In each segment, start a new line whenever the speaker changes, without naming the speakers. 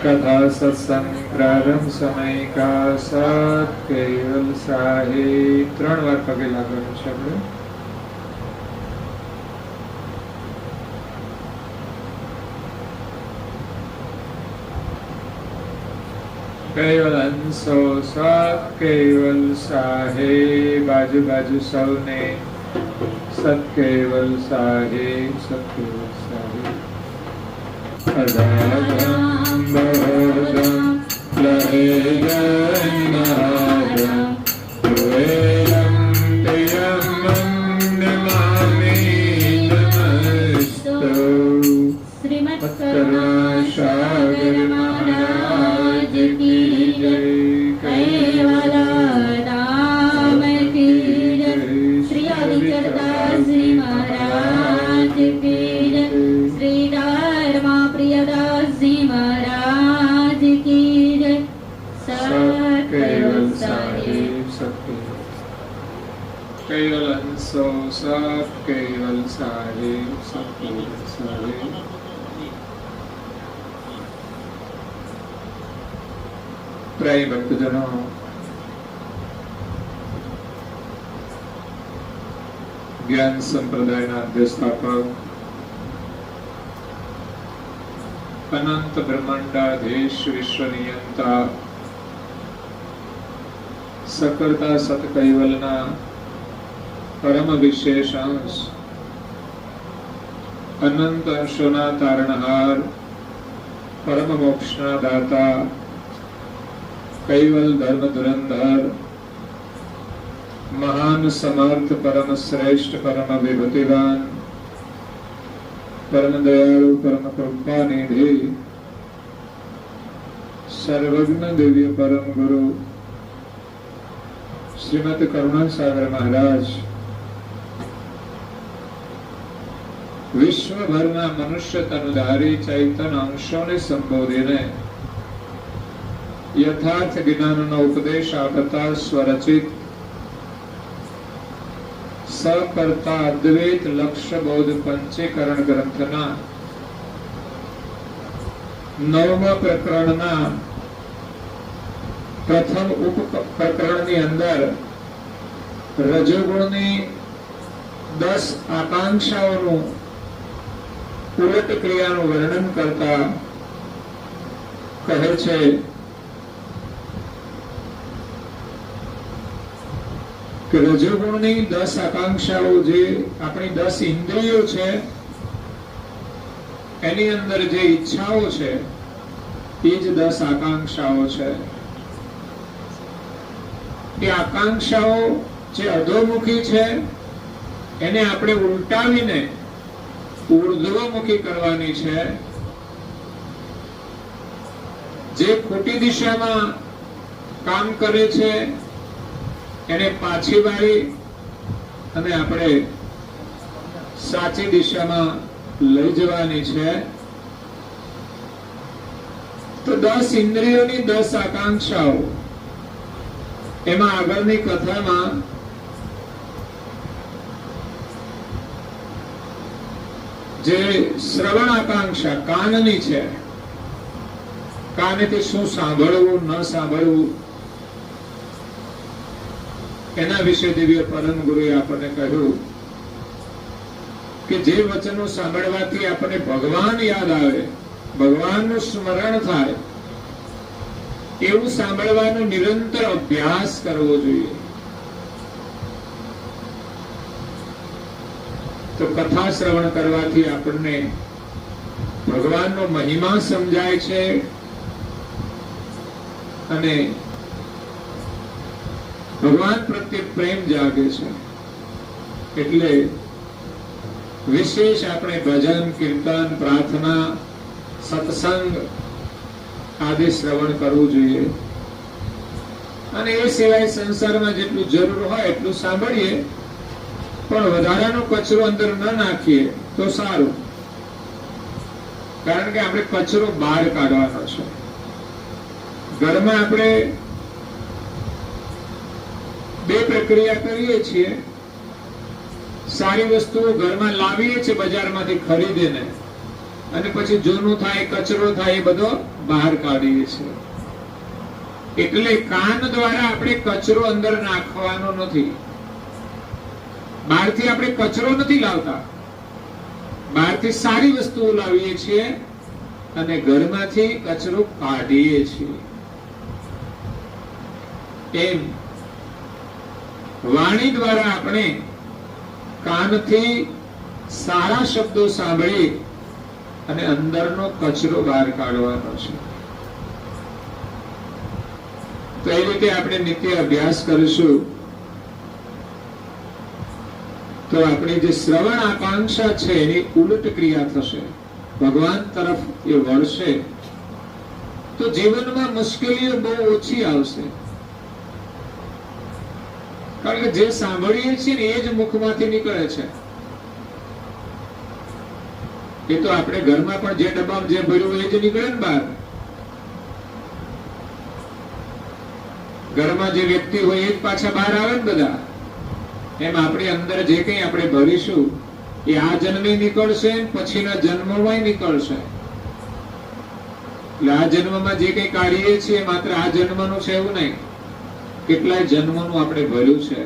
कथा सत्संग प्रारंभ समय का सत केवल साहिब 3 વાર પગે લાગવાનું છે આપણે. केवल अंशो सत केवल साहिब बाजू बाजू सौने सत केवल साहिब सत केवल साहिब अदागम बहोदम लहेजन्नादम तुवेलम तेयमं नमामि नमस्तु श्रीमत् करुणासागर महाराज की जय केवल राम की जय श्री हरिचरदास जी महाराज की जय श्री धर्मा प्रियदास जी महाराज की जय सत केवल साहिब सत केवल अंशो सत केवल साहिब सत केवल साहिब. પ્રાય ભક્તજનો, જ્ઞાન સંપ્રદાયના અધ્યસ્થાપક, અનંત બ્રહ્માંડાધીશ વિશ્વ નિયંતા, સકળતા સત કૈવલના પરમ વિશેષ અંશ, અનંત અંશોના તારણહાર, પરમ મોક્ષના દાતા, कैवल धर्म धुरंधर, महान समर्थ, परम श्रेष्ठ, परम विभूतिवान, परम दयालु, परम कृपा निधि, सर्वज्ञ दिव्य परम गुरु श्रीमद करुणासागर महाराज विश्वभરના મનુષ્ય તનધારી ચૈતન્ય અંશોને સંબોધીને यथार्थ ज्ञानનો ઉપદેશ આપતા સ્વરચિત સકર્તા અદ્વૈત લક્ષ્ય બોધ પંચીકરણ ગ્રંથના 9મા પ્રકરણના પ્રથમ ઉપપ્રકરણની અંદર રજોગુણની 10 આકાંક્ષાઓનું ઉલટ ક્રિયાનું વર્ણન કરતા કહે છે કે રજોગુણની 10 આકાંક્ષાઓ જે આપણી 10 ઇન્દ્રિયો છે એની અંદર જે ઈચ્છાઓ છે એ જ 10 આકાંક્ષાઓ છે. એ આકાંક્ષાઓ જે અધોમુખી છે એને આપણે ઉલટાવીને ઉર્ધ્વમુખી કરવાની છે. જે ખોટી દિશામાં કામ કરે છે એને પાછી વાળી અને આપણે સાચી દિશામાં લઈ જવાની છે. તો 10 ઇન્દ્રિયોની 10 આકાંક્ષાઓ, એમાં આગળની કથામાં જે શ્રવણ આકાંક્ષા કાનની છે, કાનેથી શું સાંભળવું ન સાંભળવું એના વિશે દિવ્ય પરમ ગુરુએ આપણને કહ્યું કે જે વચનો સાંભળવાથી આપણને ભગવાન યાદ આવે, ભગવાનનું સ્મરણ થાય, એવું સાંભળવાનો નિરંતર અભ્યાસ કરવો જોઈએ. તો કથા શ્રવણ કરવાથી આપણને ભગવાનનો મહિમા સમજાય છે અને ભગવાન પ્રત્યે પ્રેમ જાગે છે. એટલે વિશેષ આપણે ભજન, કીર્તન, પ્રાર્થના, સત્સંગ આદિ શ્રવણ કરવું જોઈએ. અને એ સિવાય સંસારમાં જેટલું જરૂર હોય એટલું સાંભળીએ, પણ વધારાનો કચરો અંદર ન નાખીએ તો સારું. કારણ કે આપણે કચરો બહાર કાઢવાનો છે. ઘરમાં આપણે બે પ્રક્રિયા કરીએ છીએ. સારી વસ્તુઓ ઘરમાં લાવીએ છીએ બજારમાંથી ખરીદીને, અને પછી જૂનું થાય, કચરો થાય, એ બધો બહાર કાઢીએ છીએ. એટલે કાન દ્વારા આપણે કચરો અંદર નાખવાનો નથી. બહારથી આપણે કચરો નથી લાવતા, બહારથી સારી વસ્તુઓ લાવીએ છીએ અને ઘરમાંથી કચરો કાઢીએ છીએ. એમ વાણી દ્વારા આપણે કાનથી સારા શબ્દો સાંભળી અને અંદરનો કચરો બહાર કાઢવાનો છે. તો એ રીતે આપણે નિત્ય અભ્યાસ કરીશું તો આપણી જે શ્રવણ આકાંક્ષા છે એની ઉલટ ક્રિયા થશે, ભગવાન તરફ એ વળશે, તો જીવનમાં મુશ્કેલીઓ બહુ ઓછી આવશે. કારણ કે જે સાંભળીએ છીએ ને એ જ મુખમાંથી નીકળે છે. એ તો આપણે ઘરમાં પણ જે ડબ્બામાં જે ભર્યું હોય એ જ નીકળે ને બહાર. ઘરમાં જે વ્યક્તિ હોય એ જ પાછા બહાર આવે ને બધા. એમ આપણી અંદર જે કંઈ આપણે ભરીશું એ આ જન્મે નીકળશે, પછીના જન્મમાં નીકળશે. એટલે આ જન્મમાં જે કંઈ કાઢીએ છીએ માત્ર આ જન્મનું છે એવું નહીં, કેટલાય જન્મનું આપણે ભર્યું છે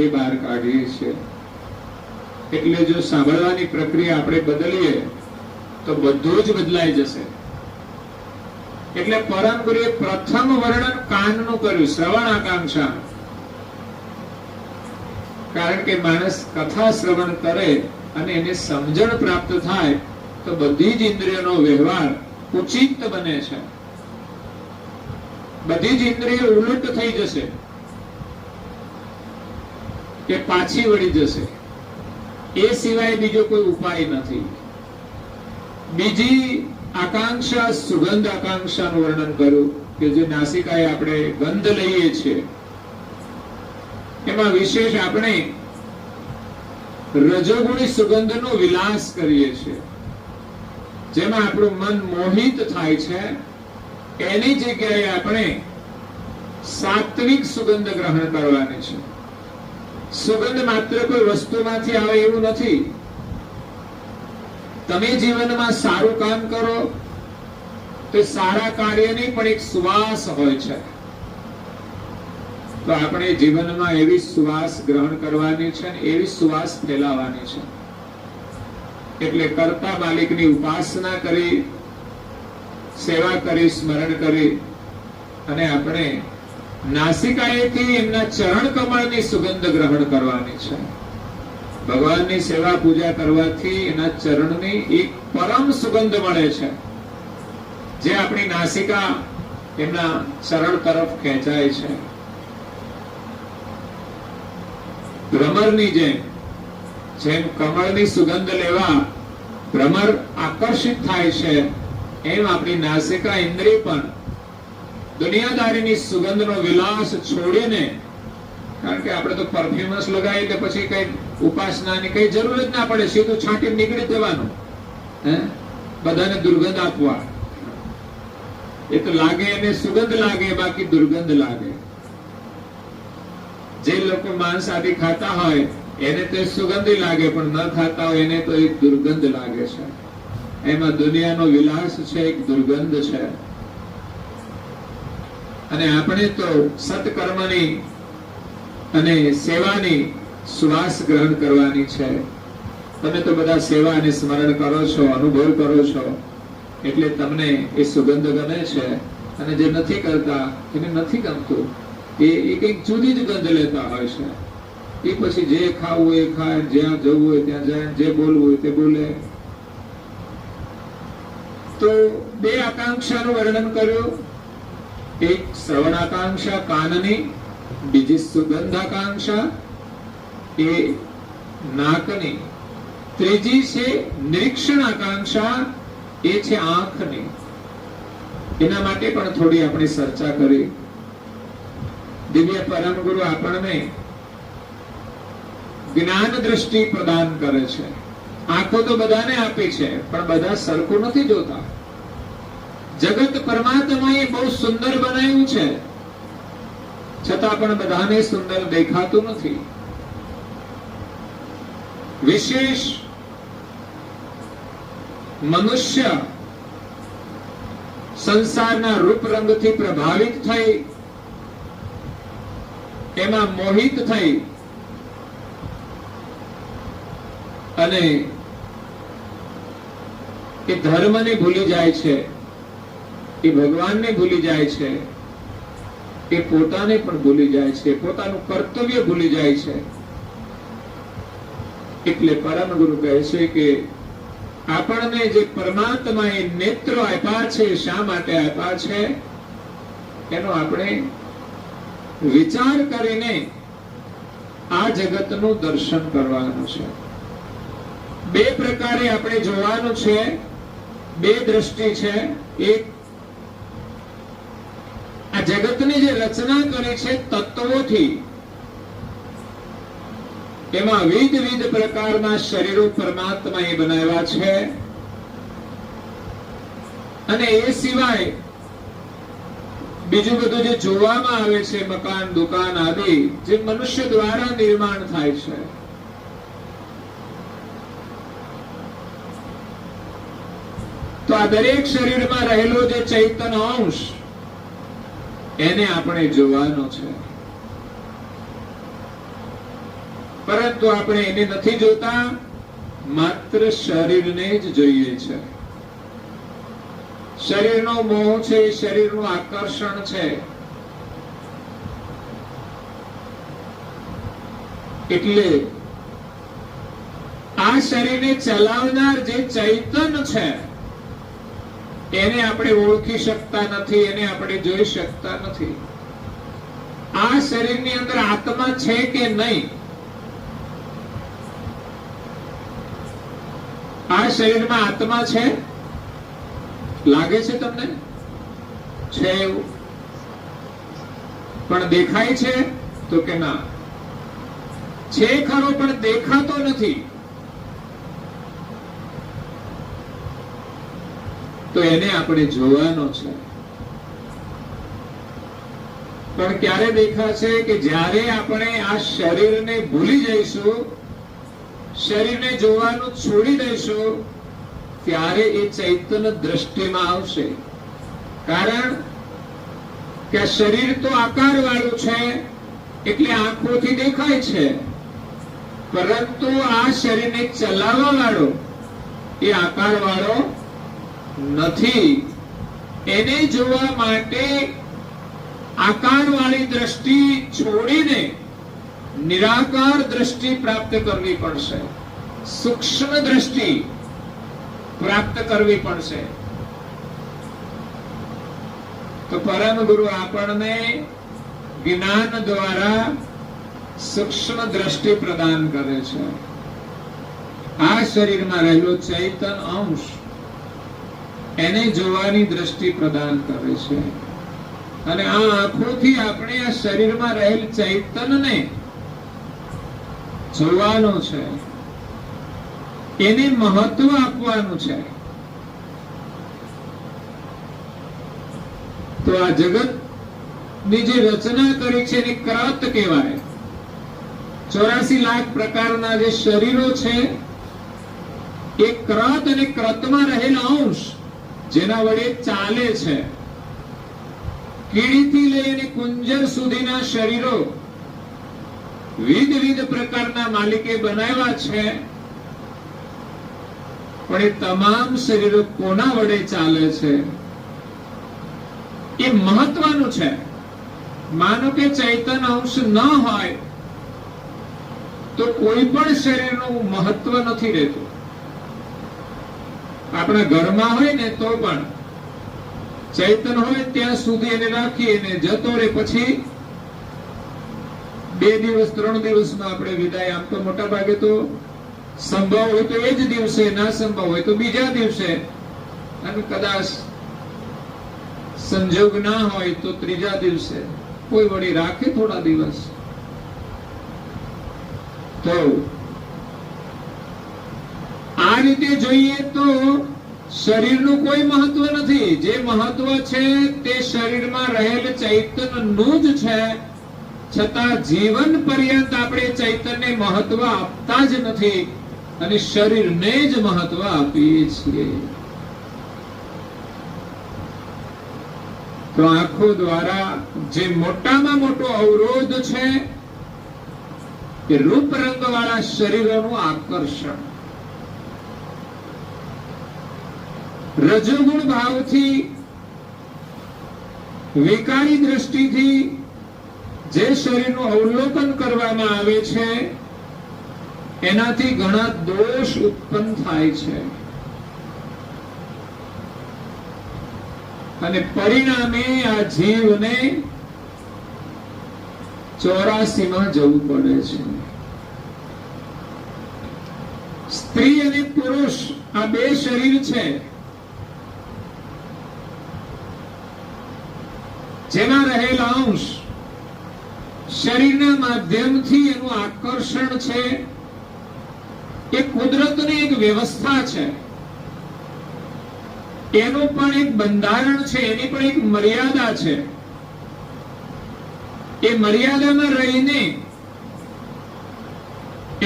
એ બહાર કાઢીએ છીએ. એટલે જો સાંભળવાની પ્રક્રિયા આપણે બદલીએ તો બધું જ બદલાઈ જશે. એટલે પરમ ગુરુએ પ્રથમ વર્ણન કાનનું કર્યું, શ્રવણ આકાંક્ષા. કારણ કે માણસ કથા શ્રવણ કરે અને એને સમજણ પ્રાપ્ત થાય તો બધી જ ઇન્દ્રિયોનો વ્યવહાર ઉચિત બને છે. બધી જ ઇન્દ્રિયો ઉલટ થઈ જશે કે પાછી વળી જશે. એ સિવાય બીજો કોઈ ઉપાય નથી. બીજી આકાંક્ષા સુગંધ આકાંક્ષાનું વર્ણન કર્યું કે જે નાસિકાએ આપણે ગંધ લઈએ છીએ એમાં વિશેષ આપણે રજોગુણી સુગંધનો વિલાસ કરીએ છીએ. જેમાં આપણું મન મોહિત થાય છે એની જગ્યાએ આપણે સાત્વિક સુગંધ ગ્રહણ કરવાની છે. સુગંધ માત્ર કોઈ વસ્તુમાંથી આવે એવું નથી. તમે જીવનમાં સારું કામ કરો તો સારા કાર્યની પણ એક સુવાસ હોય છે. તો આપણે જીવનમાં એવી સુવાસ ગ્રહણ કરવાની છે, એવી સુવાસ ફેલાવવાની છે. એટલે કરતા માલિકની ઉપાસના કરી, સેવા કરી, સ્મરણ કરી અને આપણે નાસિકાએથી એમના ચરણ કમળની સુગંધ ગ્રહણ કરવાની છે. ભગવાનની સેવા પૂજા કરવાથી એના ચરણની એક પરમ સુગંધ મળે છે, જે આપણી નાસિકા એમના ચરણ તરફ ખેંચાય છે. ભ્રમરની જેમ કમળની સુગંધ લેવા ભ્રમર આકર્ષિત થાય છે, એમ આપણી નાસિકા ઇન્દ્રિય પણ દુનિયાદારીની સુગંધનો વિલાસ છોડીને, કારણ કે આપણે તો પરફ્યુમસ લગાવી એટલે પછી કઈ ઉપાસનાની કઈ જરૂર જ ના પડે, સીધું છાંટી નીકળી જવાનું. બધાને દુર્ગંધ આપવા, એ તો લાગે એને સુગંધ લાગે, બાકી દુર્ગંધ લાગે. જે લોકો માંસ આદિ ખાતા હોય એને તો સુગંધી લાગે, પણ ન ખાતા હોય એને તો એક દુર્ગંધ લાગે છે. એમાં દુનિયાનો વિલાસ છે, એક દુર્ગંધ છે. અને આપણે તો સત્કર્મની અને સેવાની સુવાસ ગ્રહણ કરવાની છે. તમે તો બધા સેવા અને સ્મરણ કરો છો, અનુભવ કરો છો, એટલે તમને એ સુગંધ ગમે છે. અને જે નથી કરતા એને નથી ગમતું, એ કંઈક જુદી જ ગંધ લેતા હોય છે. એ પછી જે ખાવું હોય એ ખાય, જ્યાં જવું હોય ત્યાં જાય, જે બોલવું હોય તે બોલે. તો બે આકાંક્ષાનું વર્ણન કર્યું. એક શ્રવણ આકાંક્ષા કાનની, બીજી સુગંધ આકાંક્ષા એ નાકની, ત્રીજી છે નિરીક્ષણ આકાંક્ષા, એ છે આંખની. એના માટે પણ થોડી આપણે ચર્ચા કરી. દિવ્ય પરમ ગુરુ આપણને જ્ઞાન દ્રષ્ટિ પ્રદાન કરે છે. આંખો તો બધાને આપી છે, પણ બધા સરખું નથી જોતા. જગત પરમાત્માએ બહુ સુંદર બનાવ્યું છે, છતાં પણ બધાને સુંદર દેખાતું નથી. વિશેષ મનુષ્ય સંસારના રૂપ રંગથી પ્રભાવિત થઈ એમાં મોહિત થઈ અને એ ધર્મને ભૂલી જાય છે, એ ભગવાનને ભૂલી જાય છે, એ પોતાને પણ ભૂલી જાય છે, પોતાનું કર્તવ્ય ભૂલી જાય છે. એટલે પરમ ગુરુ કહે છે કે આપણને જે પરમાત્માએ નેત્રો આપ્યા છે, શા માટે આપ્યા છે એનો આપણે વિચાર કરીને આ જગતનું દર્શન કરવાનું છે. બે પ્રકારે આપણે જોવાનું છે, બે દ્રષ્ટિ છે. એક, આ જગતની જે રચના કરી છે તત્વોથી, એમાં વિવિધ પ્રકારના શરીરો પરમાત્માએ બનાવ્યા છે, અને એ સિવાય બીજું બધું જે જોવામાં આવે છે, મકાન દુકાન આદિ, જે મનુષ્ય દ્વારા નિર્માણ થાય છે. તો આ દરેક શરીરમાં રહેલો જે ચૈતન્ય અંશ એને આપણે જોવાનો છે, પરંતુ આપણે એને નથી જોતા, માત્ર શરીરને જ જોઈએ છે. શરીરનો મોહ છે, શરીરનું આકર્ષણ છે. એટલે આ શરીરને ચલાવનાર જે ચૈતન્ય છે એને આપણે ઓળખી શકતા નથી, એને આપણે જોઈ શકતા નથી. આ શરીરની અંદર આત્મા છે કે નહીં, આ શરીરમાં આત્મા છે લાગે છે તમને? છે એવું? પણ દેખાય છે તો કે ના, છે ખરો પણ દેખાતો નથી. તો એને આપણે જોવાનો છે. પણ ક્યારે દેખાશે? કે જ્યારે આપણે આ શરીરને ભૂલી જઈશું, શરીરને જોવાનું છોડી દઈશું, ત્યારે એ ચૈતન્ય દ્રષ્ટિમાં આવશે. કારણ કે આ શરીર તો આકાર વાળું છે, એટલે આંખોથી દેખાય છે, પરંતુ આ શરીરને ચલાવવા વાળો એ આકાર વાળો નથી. એને જોવા માટે આકાર વાળી દ્રષ્ટિ છોડીને નિરાકાર દ્રષ્ટિ પ્રાપ્ત કરવી પડશે, સૂક્ષ્મ દ્રષ્ટિ પ્રાપ્ત કરવી પડશે. તો પરમ ગુરુ આપણને જ્ઞાન દ્વારા સૂક્ષ્મ દ્રષ્ટિ પ્રદાન કરે છે. આ શરીરમાં રહેલો ચૈતન્ય અંશ એને જોવાની દ્રષ્ટિ પ્રદાન કરે છે, અને આ આંખોથી આપણે આ શરીરમાં રહેલ ચૈતન્યને જોવાનું છે, એને મહત્વ આપવાનું છે. તો આ જગત ની જે રચના કરી છે એને ક્રત કહેવાય. 84 લાખ પ્રકારના જે શરીરો છે એ ક્રત અને ક્રતમાં રહેલા અંશ જેના વડે ચાલે છે. કીડીથી લઈને કુંજર સુધીના શરીરો વિવિધ પ્રકારના માલિકે બનાવ્યા છે, પણ એ તમામ શરીરો કોના વડે ચાલે છે એ મહત્વનું છે. માનો કે ચૈતન્ય અંશ ન હોય તો કોઈ પણ શરીરનું મહત્વ નથી રહેતું. આપણા ઘરમાં હોય ને તો પણ ચૈતન્ય હોય ત્યાં સુધી એને રાખીએ ને જતો રહે, પછી 2 દિવસ 3 દિવસમાં આપણે વિદાય. આમ તો મોટા ભાગે તો સંભવ હોય તો એ જ દિવસે, ના સંભવ હોય તો બીજા દિવસે, અને કદાચ સંજોગ ના હોય તો 3જા દિવસે કોઈ વળી રાખે થોડા દિવસ. તો આ રીતે જોઈએ તો શરીરનું કોઈ મહત્વ નથી. જે મહત્વ છે તે શરીરમાં રહેલ ચૈતન્યનું જ છે. છતાં જીવન પર્યંત આપણે ચૈતન્યને મહત્વ આપતા જ નથી અને શરીરને જ મહત્વ આપીએ છીએ. તો આંખો દ્વારા જે મોટામાં મોટો અવરોધ છે એ રૂપ રંગ વાળા શરીરોનું આકર્ષણ. રજોગુણ ભાવથી વિકારી દ્રષ્ટિથી જે શરીરનું અવલોકન કરવામાં આવે છે એનાથી ઘણા દોષ ઉત્પન્ન થાય છે અને પરિણામે આ જીવને 84 માં જવું પડે છે. સ્ત્રી અને પુરુષ આ બે શરીર છે જેમાં રહેલા અંશ શરીરના માધ્યમથી એનું આકર્ષણ છે. એ કુદરતની એક વ્યવસ્થા છે. એનું પણ એક બંધારણ છે. એની પણ એક મર્યાદા છે. એ મર્યાદામાં રહીને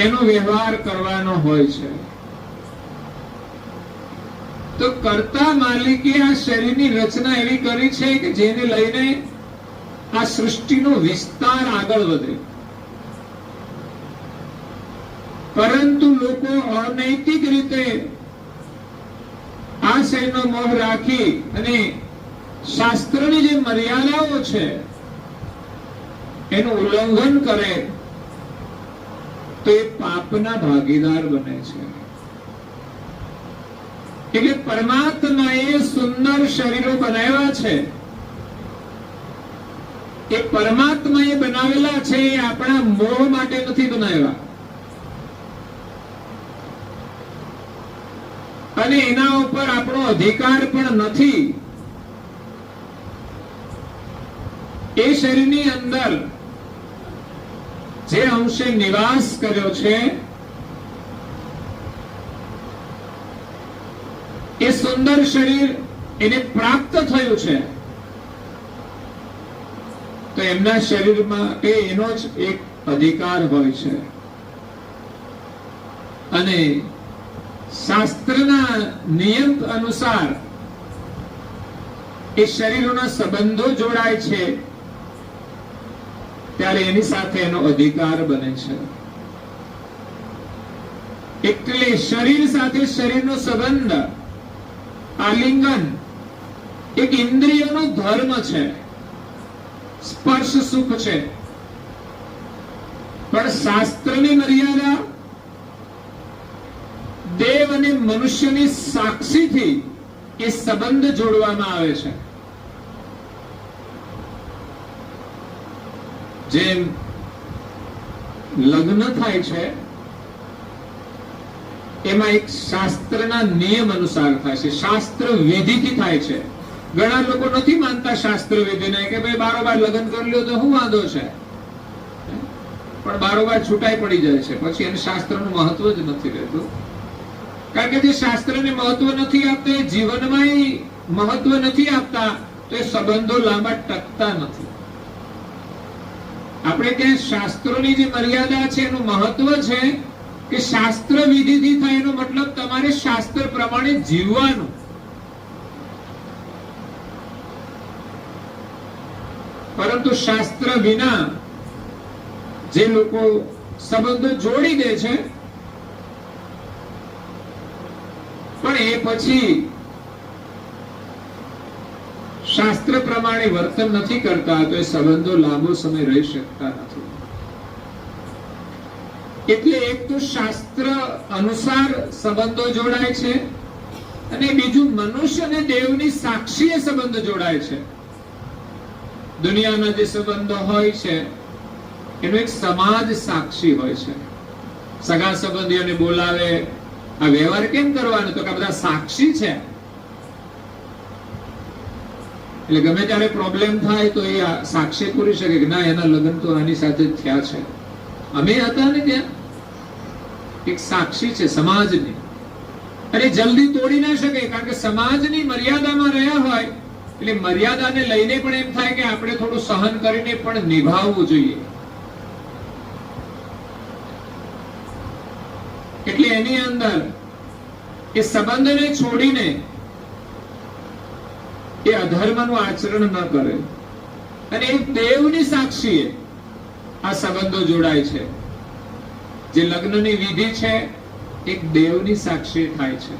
એનો વ્યવહાર કરવાનો હોય છે. તો કર્તા માલિકે આ શરીરની રચના એવી કરી છે કે જેને લઈને આ સૃષ્ટિનો વિસ્તાર આગળ વધે. પરંતુ લોકો અનૈતિક રીતે આ શરીરનો મોહ રાખી અને શાસ્ત્રની જે મર્યાદાઓ છે એનું ઉલ્લંઘન કરે તો એ પાપના ભાગીદાર બને છે. એટલે પરમાત્માએ સુંદર શરીરો બનાવ્યા છે. એ પરમાત્માએ બનાવેલા છે. એ આપણા મોહ માટે નથી બનાવ્યા અને એના ઉપર આપણો અધિકાર પણ નથી. એ શરીરની અંદર જે અંશે નિવાસ કર્યો છે એ સુંદર શરીર એને પ્રાપ્ત થયું છે તો એમના શરીરમાં એનો જ એક અધિકાર હોય છે. અને શાસ્ત્રના નિયમ અનુસાર એ શરીરોના સંબંધો જોડાય છે ત્યારે એની સાથે એનો અધિકાર બને છે. એટલે શરીર સાથે શરીરનો સંબંધ, આલિંગન એક ઇન્દ્રિયનો ધર્મ છે. સ્પર્શ સુખ છે. પણ શાસ્ત્રની મર્યાદા દેવ અને મનુષ્યની સાક્ષીથી એ સંબંધ જોડવામાં આવે છે. જેમ લગ્ન થાય છે એમાં એક શાસ્ત્રના નિયમ અનુસાર થાય છે. શાસ્ત્ર વિધિથી થાય છે. ઘણા લોકો નથી માનતા શાસ્ત્ર વિધિને કે ભાઈ બારોબાર લગ્ન કરી લ્યો તો શું વાંધો છે, પણ બારોબાર છૂટાઈ પડી જાય છે. પછી એને શાસ્ત્રનું મહત્વ જ નથી રહેતું. કારણ કે જે શાસ્ત્રને મહત્વ નથી આપતા એ જીવનમાં મહત્વ નથી આપતા તો એ સંબંધો લાંબા ટકતા નથી. આપણે ત્યાં શાસ્ત્રોની જે મર્યાદા છે એનું મહત્વ છે કે શાસ્ત્ર વિધિથી થાય એનો મતલબ તમારે શાસ્ત્ર પ્રમાણે જીવવાનું. પરંતુ શાસ્ત્ર વિના જે લોકો સંબંધો જોડી દે છે પણ એ પછી શાસ્ત્ર પ્રમાણે વર્તન નથી કરતા તો એ સંબંધો લાંબો સમય રહી શકતા નથી. એટલે એક તો શાસ્ત્ર અનુસાર સંબંધો જોડાય છે અને બીજું મનુષ્ય અને દેવની સાક્ષીએ સંબંધ જોડાય છે. દુનિયાના જે સંબંધો હોય છે એનો એક સમાજ સાક્ષી હોય છે. સગા સંબંધીઓને બોલાવે, આ વ્યવહાર કેમ કરવાનો તો કે બધા સાક્ષી છે. એટલે ગમે ત્યારે પ્રોબ્લેમ થાય તો એ સાક્ષી પૂરી શકે કે ના એના લગ્ન તો આની સાથે થયા છે, અમે હતા ને ત્યાં. એક સાક્ષી છે સમાજની. અને જલ્દી તોડી ના શકે, કારણ કે સમાજની મર્યાદામાં રહ્યા હોય એટલે મર્યાદાને લઈને પણ એમ થાય કે આપણે થોડું સહન કરીને પણ નિભાવવું જોઈએ. એટલે એની અંદર એ સંબંધને છોડીને એ અધર્મનું આચરણ ન કરે. અને એક દેવની સાક્ષીએ આ સંબંધો જોડાય છે. જે લગ્નની વિધિ છે એક દેવની સાક્ષી થાય છે.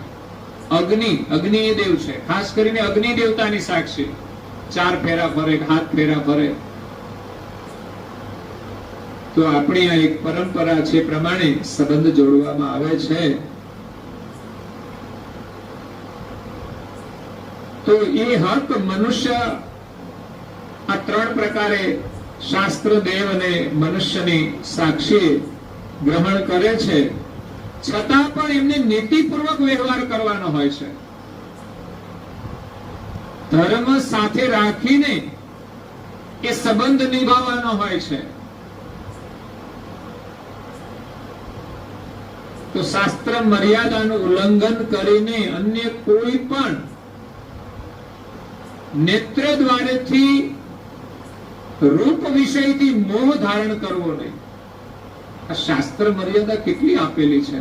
અગ્નિ એ દેવ છે, ખાસ કરીને અગ્નિ દેવતાની સાક્ષી. 4 ફેરા ફરે, 7 ફેરા ફરે. તો આપણી આ એક પરંપરા છે, પ્રમાણે સંબંધ જોડવામાં આવે છે. તો એ હક મનુષ્ય આ 3 પ્રકારે શાસ્ત્ર, દેવ અને મનુષ્યની સાક્ષી ગ્રહણ કરે છે. છતાં પણ એમને નીતિપૂર્વક વ્યવહાર કરવાનો હોય છે. ધર્મ સાથે રાખીને એ સંબંધ નિભાવવાનો હોય છે. તો શાસ્ત્ર મર્યાદાનું ઉલ્લંઘન કરીને અન્ય કોઈ પણ નેત્ર દ્વારેથી રૂપ વિષયથી મોહ ધારણ કરવો નહીં. આ શાસ્ત્ર મર્યાદા કેટલી આપેલી છે.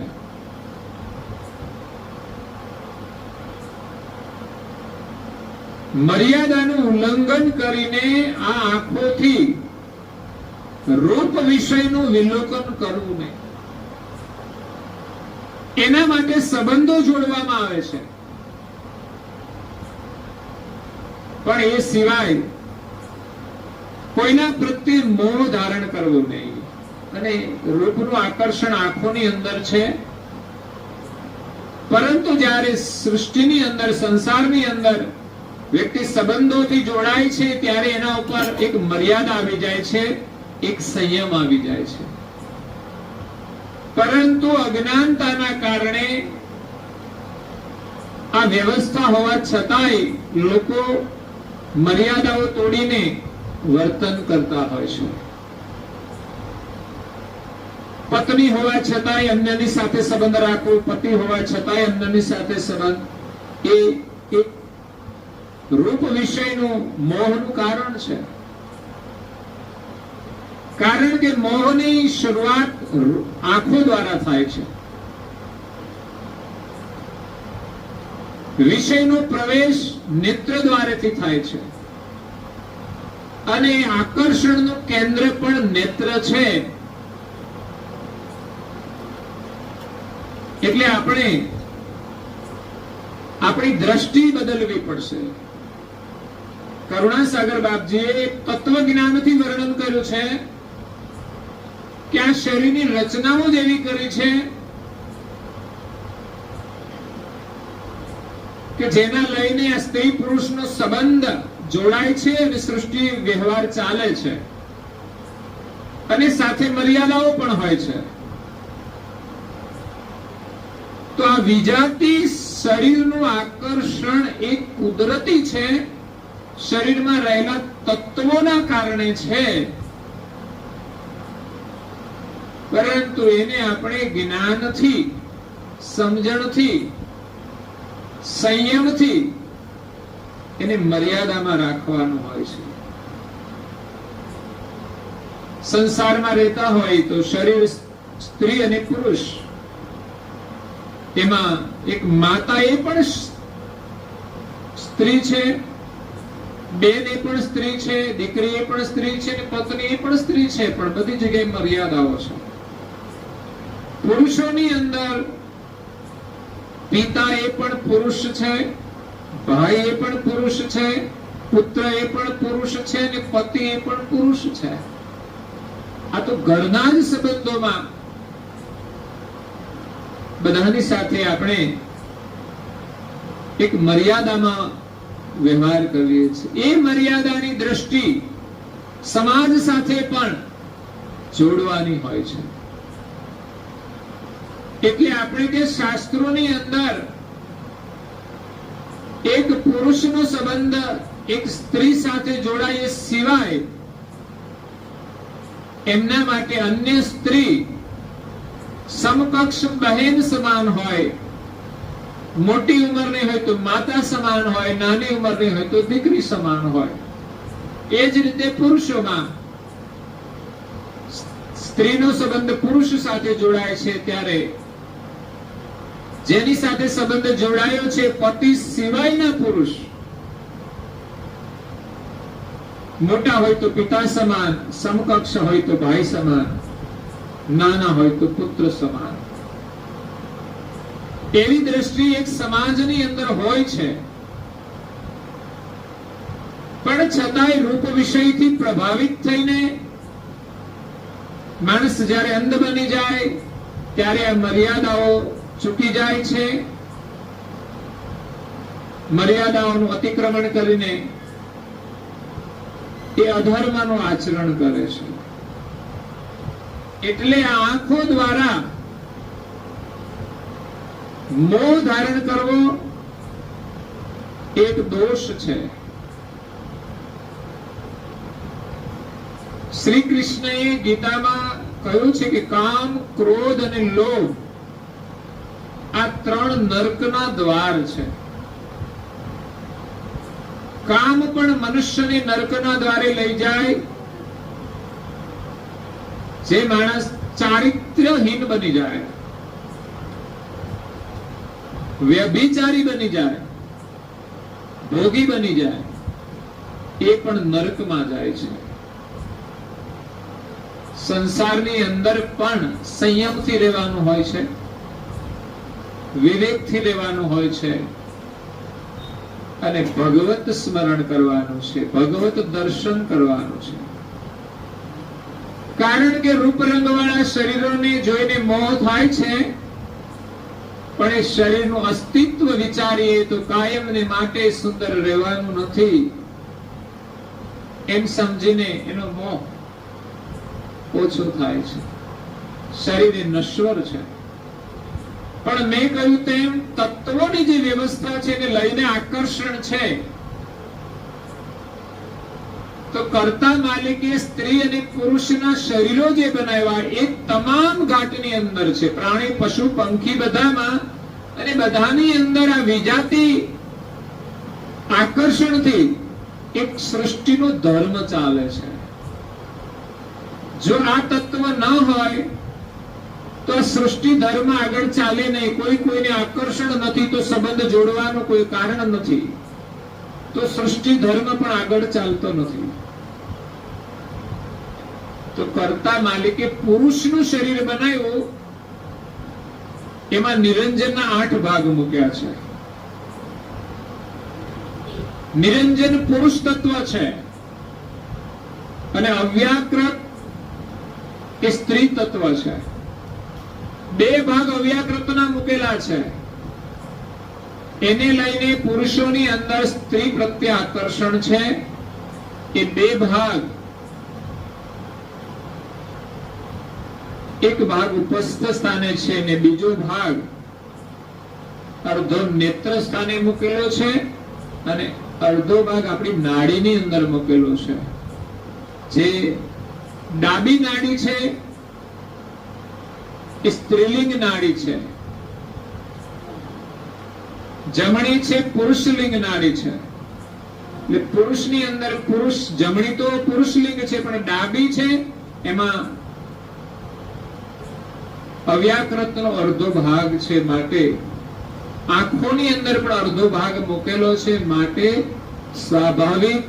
મર્યાદાનું ઉલ્લંઘન કરીને આ આંખોથી રૂપ વિષયનું વિલોકન કરવું નહીં. એના માટે સંબંધો જોડવામાં આવે છે. પણ એ સિવાય કોઈના પ્રત્યે મોહ ધારણ કરવું નહીં. અને રૂપનું આકર્ષણ આંખોની અંદર છે, પરંતુ જ્યારે સૃષ્ટિની અંદર, સંસારની અંદર વ્યક્તિ સંબંધોથી જોડાય છે ત્યારે એના ઉપર એક મર્યાદા આવી જાય છે, એક સંયમ આવી જાય છે. પરંતુ અજ્ઞાનતાના કારણે આ વ્યવસ્થા હોવા છતાંય લોકો મર્યાદાઓ તોડીને વર્તન કરતા હોય છે. પત્ની હોવા છતાંય અન્યની સાથે સંબંધ રાખવો, પતિ હોવા છતાંય અન્યની સાથે સંબંધ, એ એક રૂપ વિષયનું મોહનું કારણ છે. કારણ કે મોહની શરૂઆત આંખો દ્વારા થાય છે. વિષયનો પ્રવેશ નેત્ર દ્વારેથી થાય છે. અને આકર્ષણનું કેન્દ્ર પણ નેત્ર છે. એટલે આપણે આપણી દ્રષ્ટિ બદલવી પડશે. કરુણાસાગર બાપજીએ તત્વજ્ઞાનથી વર્ણન કર્યું છે કે આ શરીરની રચનાઓ જ એવી કરી છે કે જેના લઈને આ સ્ત્રી પુરુષનો સંબંધ જોડાય છે અને સૃષ્ટિ વ્યવહાર ચાલે છે. અને સાથે મર્યાદાઓ પણ હોય છે. તો આ વિજાતી શરીરનું આકર્ષણ એક કુદરતી છે, શરીરમાં રહેલા તત્વોના કારણે છે. પરંતુ એને આપણે જ્ઞાનથી, સમજણથી, સંયમથી એને મર્યાદામાં રાખવાનું હોય છે. સંસારમાં રહેતા હોય તો શરીર સ્ત્રી અને પુરુષ, એમાં એક માતા એ પણ સ્ત્રી છે, બેન એ પણ સ્ત્રી છે, દીકરી એ પણ સ્ત્રી છે, પત્ની એ પણ સ્ત્રી છે. પણ બધી જગ્યાએ મર્યાદાઓ છે. પુરુષોની અંદર પિતા એ પણ પુરુષ છે, ભાઈ એ પણ પુરુષ છે, પુત્ર એ પણ પુરુષ છે, અને પતિ એ પણ પુરુષ છે. આ તો ઘરના જ સંબંધોમાં બધાની સાથે આપણે એક મર્યાદામાં વ્યવહાર કરીએ છીએ. એ મર્યાદાની દ્રષ્ટિ સમાજ સાથે પણ જોડવાની હોય છે. એટલે આપણે જે શાસ્ત્રોની અંદર એક પુરુષનો સંબંધ એક સ્ત્રી સાથે જોડાય સિવાય એમના માટે અન્ય સ્ત્રી સમકક્ષ બહેન સમાન હોય મોટી ઉંમરની હોય તો માતા સમાન હોય, નાની ઉંમરની હોય તો દીકરી સમાન હોય. એ જ રીતે પુરુષોમાં સ્ત્રીનો સંબંધ પુરુષ સાથે જોડાય છે ત્યારે જેની સાથે સંબંધ જોડાયો છે પતિ સિવાયના પુરુષ, મોટા હોય તો પિતા સમાન, સમકક્ષ હોય તો ભાઈ સમાન, નાના હોય તો પુત્ર સમાન. એવી દ્રષ્ટિ એક સમાજની અંદર હોય છે. પણ છતાંય રૂપ વિષયથી પ્રભાવિત થઈને માણસ જ્યારે અંધ બની જાય ત્યારે આ મર્યાદાઓ ચૂકી જાય છે. મર્યાદાઓનું અતિક્રમણ કરીને એ અધર્મનું આચરણ કરે છે. એટલે આ આંખો દ્વારા મોહ ધારણ કરવો એક દોષ છે. શ્રી કૃષ્ણએ ગીતામાં કહ્યું છે કે કામ, ક્રોધ અને લોભ આ ત્રણ નરકના દ્વાર છે. કામ પણ મનુષ્યને નરકના દ્વારે લઈ જાય. જે માણસ ચારિત્ર્યહીન બની જાય, વ્યભિચારી બની જાય, ભોગી બની જાય, એ પણ નરકમાં જાય છે. સંસારની અંદર પણ સંયમથી રહેવાનું હોય છે, વિવેકથી રહેવાનું હોય છે અને ભગવત સ્મરણ કરવાનું છે, ભગવત દર્શન કરવાનું છે. કારણ કે રૂપ રંગવાળા શરીરોને જોઈને મોહ થાય છે, પણ એ શરીરનું અસ્તિત્વ વિચારીએ તો કાયમને માટે સુંદર રહેવાનું નથી એમ સમજીને એનો મોહ ઓછો થાય છે. શરીર એ નશ્વર છે. પણ મેં કહ્યું તેમ તત્વોની જે વ્યવસ્થા છે એને લઈને આકર્ષણ છે. તો કર્તા માલિકે સ્ત્રી અને પુરુષના શરીરો જે બનાવ્યા એ તમામ ઘાટની અંદર છે. પ્રાણી, પશુ, પંખી બધામાં અને બધાની અંદર આ વિજાતિ આકર્ષણથી એક સૃષ્ટિનો ધર્મ ચાલે છે. જો આ તત્વ ન હોય તો સૃષ્ટિ ધર્મ આગળ ચાલે નહીં. કોઈને આકર્ષણ નથી તો સંબંધ જોડવાનું કોઈ કારણ નથી, તો સૃષ્ટિ ધર્મ પણ આગળ ચાલતો નથી. તો કર્તા માલિકે પુરુષનું શરીર બનાવ્યું, એમાં નિરંજનના 8 ભાગ મૂક્યા છે. નિરંજન પુરુષ તત્વ છે અને અવ્યાકૃત એ સ્ત્રી તત્વ છે. 2 ભાગ અવ્યાકૃતના મૂકેલા છે. એને લઈને પુરુષોની અંદર સ્ત્રી પ્રત્યે આકર્ષણ છે. એ 2 ભાગ, એક ભાગ ઉપસ્થ સ્થાને છે ને બીજો ભાગ અર્ધો નેત્ર સ્થાને મૂકેલો છે અને અડધો ભાગ આપણી નાડીની અંદર મૂકેલો છે. જે ડાબી નાડી છે એ સ્ત્રીલિંગ નાડી છે, જમણી છે પુરુષલિંગ નાડી છે. એટલે પુરુષની અંદર પુરુષ, જમણી તો પુરુષલિંગ છે પણ ડાબી છે એમાં અવ્યાકૃતનો અડધો ભાગ છે. માટે આંખોની અંદર પણ અડધો ભાગ મૂકેલો છે. માટે સ્વાભાવિક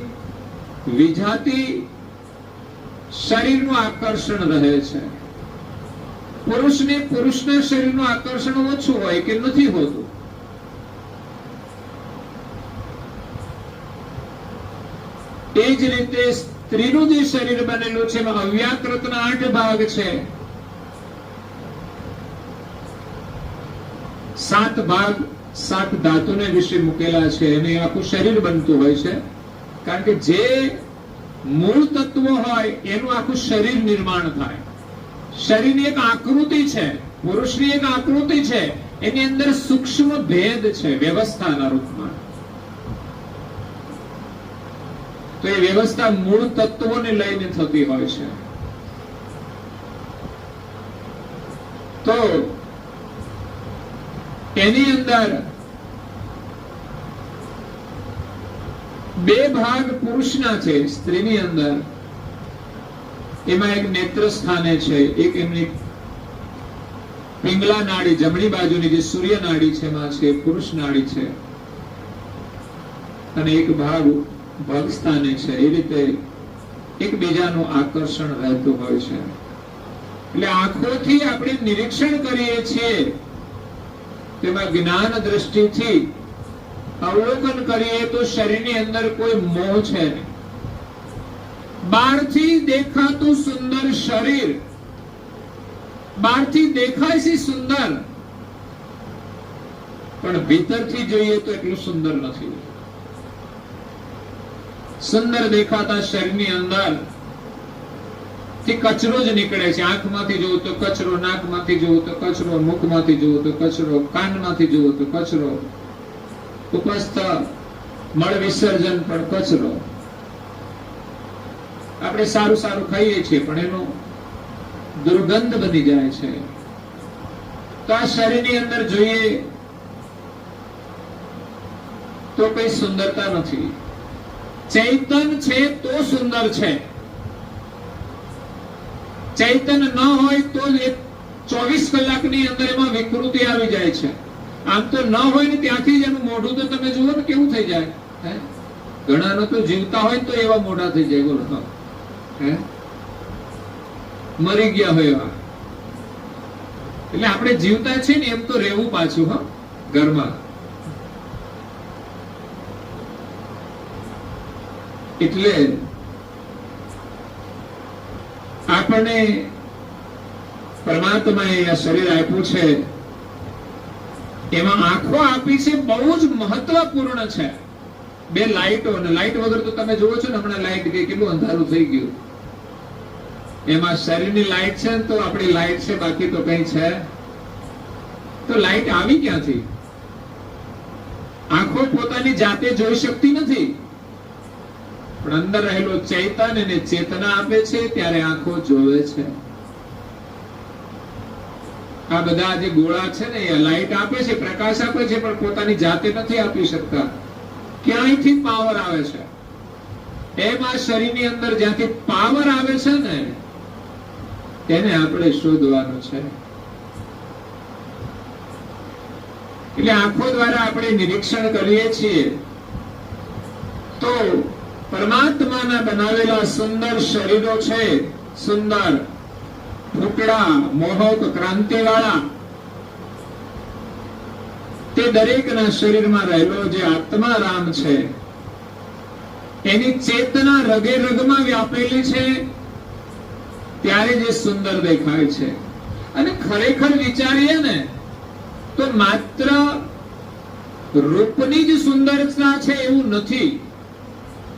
વિજાતિ શરીરનું આકર્ષણ રહે છે. પુરુષને પુરુષના શરીરનું આકર્ષણ ઓછું હોય કે નથી હોતું. એ જ રીતે સ્ત્રીનું જે શરીર બનેલું છે એમાં અવ્યાકૃતના 8 ભાગ છે. 7 ભાગ 7 ધાતુને વિશે મૂકેલા છે અને આખું શરીર બનતું હોય છે. કારણ કે જે મૂળ તત્વો હોય એનું આખું શરીર નિર્માણ થાય. શરીરની એક આકૃતિ છે, પુરુષની એક આકૃતિ છે, એની અંદર સૂક્ષ્મ ભેદ છે વ્યવસ્થાના રૂપમાં. તો એ વ્યવસ્થા મૂળ તત્વોને લઈને થતી હોય છે. તો એની અંદર બે ભાગ પુરુષના છે સ્ત્રીની અંદર. એમાં એક નેત્ર સ્થાને છે, એક એમની પિંગલા નાડી જમણી બાજુની જે સૂર્ય નાડી છે એમાં છે પુરુષ નાડી છે, અને એક ભાગ ભગ સ્થાને છે. એ રીતે એકબીજાનું આકર્ષણ રહેતું હોય છે. એટલે આંખોથી આપણે નિરીક્ષણ કરીએ છીએ, તેમાં જ્ઞાન દ્રષ્ટિથી અવલોકન કરીએ તો શરીરની અંદર કોઈ મોહ છે નહીં. બહારથી દેખાતું સુંદર શરીર, બહારથી દેખાય છે સુંદર, પણ ભીતરથી જોઈએ તો એટલું સુંદર નથી. સુંદર દેખાતા શરીરની અંદર થી કચરો જ નીકળે છે. આંખમાંથી જોવો તો કચરો, નાકમાંથી જોવો તો કચરો, મુખમાંથી જોવો તો કચરો, કાનમાંથી જોવો તો કચરો, ઉપસ્થ મળ વિસર્જન પણ કચરો. આપણે સારું સારું ખાઈએ છીએ પણ એનો દુર્ગંધ બની જાય છે. તો આ શરીરની અંદર જોઈએ તો કઈ સુંદરતા નથી. ચૈતન છે તો સુંદર છે. ચૈતન ન હોય તો 24 કલાકની અંદર એમાં વિકૃતિ આવી જાય છે. આમ તો ન હોય ને ત્યાંથી જ એનું મોઢું તો તમે જુઓ ને કેવું થઈ જાય. ઘણાનો તો જીવતા હોય તો એવા મોઢા થઈ જાય. બોલો, મરી ગયા હોય એવા. એટલે આપણે જીવતા છે ને એમ તો રહેવું પાછું ઘરમાં. એટલે આપણને પરમાત્માએ આ શરીર આપ્યું છે, એમાં આંખો આપી છે, બહુ જ મહત્વપૂર્ણ છે. બે લાઈટો, અને લાઈટ વગર તો તમે જુઓ છો ને હમણાં લાઈટ ગઈ, કેટલું અંધારું થઈ ગયું. એમાં શરીરની લાઈટ છે તો આપણી લાઈટ છે, બાકી તો કઈ છે. તો લાઈટ આવી ક્યાંથી? આંખો પોતાની જાતે જોઈ શકતી નથી, પણ અંદર રહેલો ચૈતન એને ચેતના આપે છે, ત્યારે આંખો જોવે છે. આ બધા જે ગોળા છે ને એ લાઈટ આપે છે, પ્રકાશ આપે છે, પણ પોતાની જાતે નથી આપી શકતા. ક્યાંયથી પાવર આવે છે? એમ આ શરીરની અંદર જ્યાંથી પાવર આવે છે ને તેને આપણે શોધવાનું છે. એટલે આંખો દ્વારા આપણે નિરીક્ષણ કરીએ છીએ તો પરમાત્માના બનાવેલા સુંદર શરીરો છે, સુંદર ફૂટડા, મોહક, ક્રાંતિવાળા, તે દરેકના શરીરમાં રહેલો જે આત્મા રામ છે એની ચેતના રગે રગમાં વ્યાપેલી છે, ત્યારે જે સુંદર દેખાય છે. અને ખરેખર વિચારીએ ને તો માત્ર રૂપની જ સુંદરતા છે એવું નથી.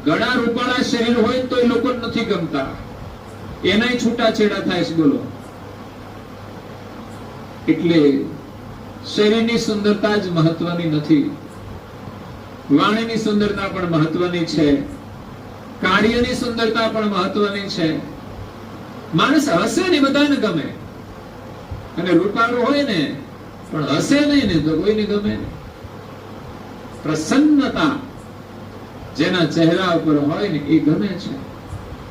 ઘણા રૂપાળા શરીર હોય તો એ લોકો નથી ગમતા, એનાય છૂટાછેડા થાય છે. બોલો, એટલે શરીરની સુંદરતા જ મહત્વની નથી, વાણીની સુંદરતા પણ મહત્વની છે, કાર્યની સુંદરતા પણ મહત્વની છે. માણસ હસે ને બધાને ગમે, અને રૂપાળું હોય ને પણ હસે નહીં ને તો કોઈને ગમે નહીં. પ્રસન્નતા જેના ચહેરા ઉપર હોય ને એ ગમે છે.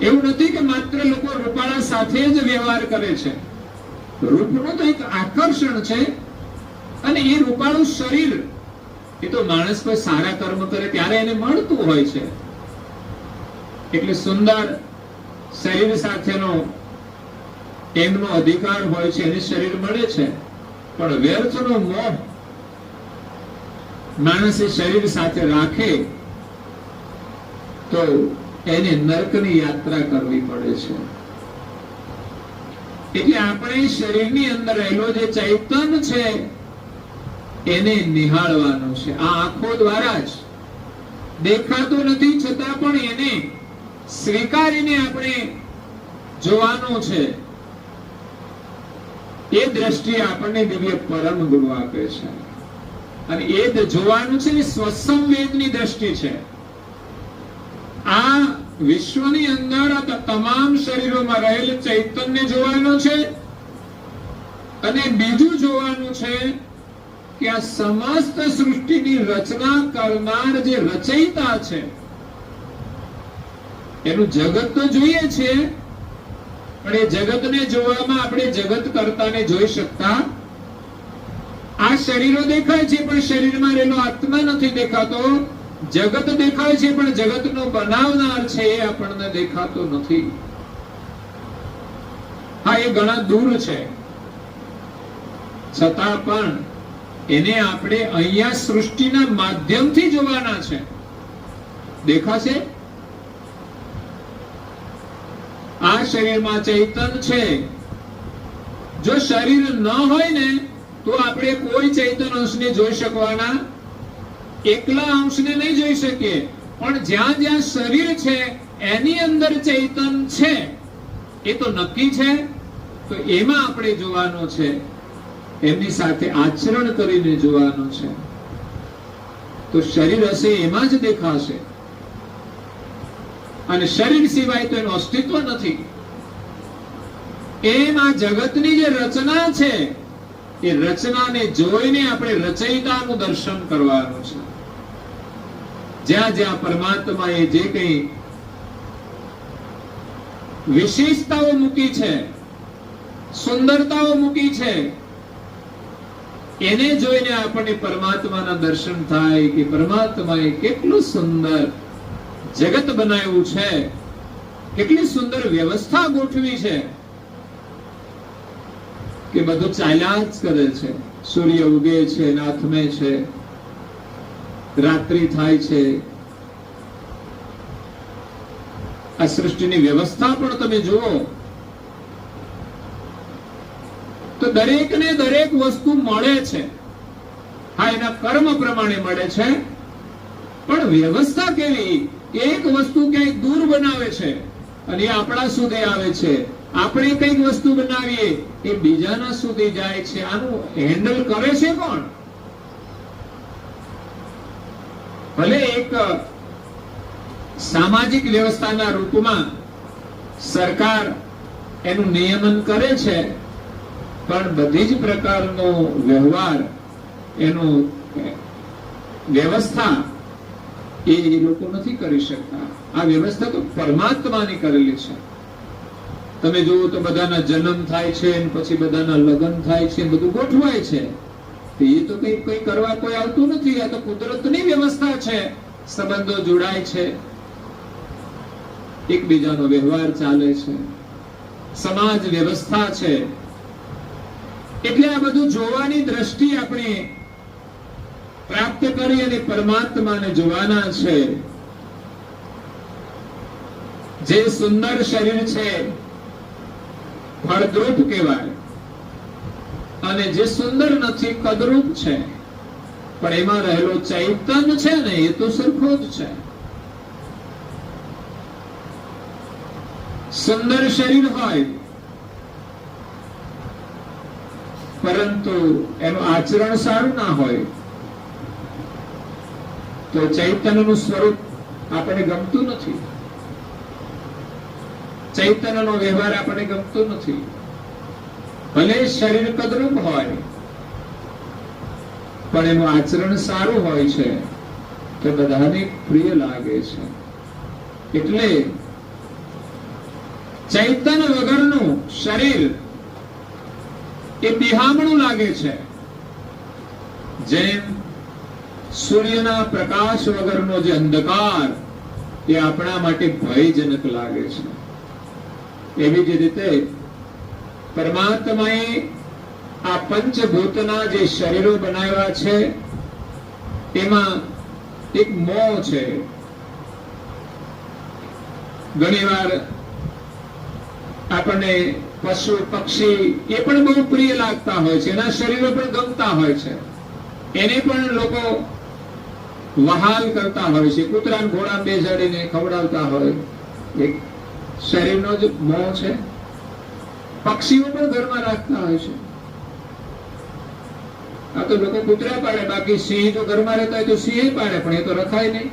એવું નથી કે માત્ર લોકો રૂપાળા સાથે જ વ્યવહાર કરે છે. રૂપનું તો એક આકર્ષણ છે, અને એ રૂપાળું શરીર એ તો માણસ કોઈ સારા કર્મ કરે ત્યારે એને મળતું હોય છે. એટલે સુંદર શરીર સાથેનો એમનો અધિકાર હોય છે, એને શરીર મળે છે. પણ વ્યર્થનો મોહ માણસે શરીર સાથે રાખે તો એને નરકની યાત્રા કરવી પડે છે. એટલે આપણે શરીરની અંદર રહેલો જે ચૈતન છે એને નિહાળવાનું છે. આ આંખો દ્વારા જ દેખાતું નથી, છતાં પણ એને સ્વીકારીને આપણે જોવાનું છે. એ દ્રષ્ટિએ આપણને દિવ્ય પરમ ગુરુ આપે છે, અને એ જોવાનું છે એ સ્વસંવેદની દ્રષ્ટિ છે. આ વિશ્વની અંદર આ તમામ શરીરોમાં રહેલ ચૈતન્ય જોવાનું છે, અને બીજું જોવાનું છે કે આ સમસ્ત સૃષ્ટિની રચના કરનાર જે રચયિતા છે એનું જગત તો જોઈએ છે, પણ એ જગતને જોવામાં આપણે જગત કરતાને જોઈ શકતા. આ શરીરો દેખાય છે પણ શરીરમાં રહેલો આત્મા નથી દેખાતો. જગત દેખાય છે પણ જગતનો બનાવનાર છે એ આપણને દેખાતો નથી. હા, એ ઘણા દૂર છે, છતાં પણ એને આપણે અહીંયા સૃષ્ટિના માધ્યમથી જોવાના છે. દેખાશે? આ શરીરમાં ચૈતન છે. જો શરીર ન હોય ને તો આપણે કોઈ ચૈતન અંશને જોઈ શકવાના, એકલા અંશને નહીં જોઈ શકીએ. પણ જ્યાં જ્યાં શરીર છે એની અંદર ચૈતન છે એ તો નક્કી છે. તો એમાં આપણે જોવાનો છે, એમની સાથે આચરણ કરીને જોવાનો છે. તો શરીર હશે એમાં જ દેખાશે, અને શરીર સિવાય તો એનું અસ્તિત્વ નથી. એમ આ જગતની જે રચના છે એ રચનાને જોઈને આપણે રચયિતાનું દર્શન કરવાનું છે. જ્યાં જ્યાં પરમાત્માએ જે કંઈ વિશેષતાઓ મૂકી છે, સુંદરતાઓ મૂકી છે, એને જોઈને આપણને પરમાત્માના દર્શન થાય કે પરમાત્માએ કેટલું સુંદર જગત બનાવ્યું છે, કેટલી સુંદર વ્યવસ્થા ગોઠવી છે કે બધું ચાલ્યા જ કરે છે. સૂર્ય ઉગે છે, નાથમે છે, રાત્રિ થાય છે. આ સૃષ્ટિની વ્યવસ્થા પણ તમે જુઓ તો દરેકને દરેક વસ્તુ મળે છે. હા, એના કર્મ પ્રમાણે મળે છે, પણ વ્યવસ્થા કેવી? એક વસ્તુ ક્યાંક દૂર બનાવે છે અને એ આપણા સુધી આવે છે. આપણે કઈક વસ્તુ બનાવીએ એ બીજાના સુધી જાય છે. આનું હેન્ડલ કરે છે કોણ? ભલે એક સામાજિક વ્યવસ્થાના રૂપમાં સરકાર એનું નિયમન કરે છે, પણ બધી જ પ્રકારનો વ્યવહાર, એનું વ્યવસ્થા એ લોકો નથી કરી શકતા. આ વ્યવસ્થા તો પરમાત્માની કરેલી છે. તમે જુઓ તો બધાના જન્મ થાય છે, પછી બધાના લગ્ન થાય છે, બધું ગોઠવાય છે. એ તો કઈ કરવા કોઈ આવતું નથી. આ તો કુદરતની વ્યવસ્થા છે. સંબંધો જોડાય છે, એકબીજાનો વ્યવહાર ચાલે છે, સમાજ વ્યવસ્થા છે. એટલે આ બધું જોવાની દ્રષ્ટિ આપણે પ્રાપ્ત કરી અને પરમાત્માને જોવાના છે. જે સુંદર શરીર છે ફળદ્રુપ કહેવાય, અને જે સુંદર નથી કદરૂપ છે. પણ એમાં રહેલો ચૈતન છે ને એ તો સરખો જ છે. સુંદર શરીર હોય પરંતુ એનું આચરણ સારું ના હોય તો ચૈતન્યનું સ્વરૂપ આપણને ગમતું નથી. ચૈતન્યનો વ્યવહાર આપણને ગમતો નથી. ભલે શરીર કદરૂપ હોય પણ એનું આચરણ સારું હોય છે તો બધાને પ્રિય લાગે છે. એટલે ચૈતન્ય વગરનું શરીર એ બિહામણું લાગે છે. જેમ સૂર્યના પ્રકાશ વગરનો જે અંધકાર એ આપણા માટે ભયજનક લાગે છે, એવી જ રીતે પરમાત્માએ આ પંચભૂતના જે શરીરો બનાવ્યા છે એમાં એક મોહ છે. ઘણીવાર આપણને પશુ પક્ષી એ પણ બહુ પ્રિય લાગતા હોય છે, એના શરીરો પણ ગમતા હોય છે, એને પણ લોકો વહાલ કરતા હોય છે, કૂતરા ઘોડા બેસાડીને ખવડાવતા હોય. એક શરીરનો જ મોહ છે. પક્ષીઓ પણ ઘરમાં રાખતા હોય છે. આ તો લોકો કૂતરા પાડે, બાકી સિંહ જો ઘરમાં રહેતા હોય તો સિંહ પાડે, પણ એ તો રખાય નહીં.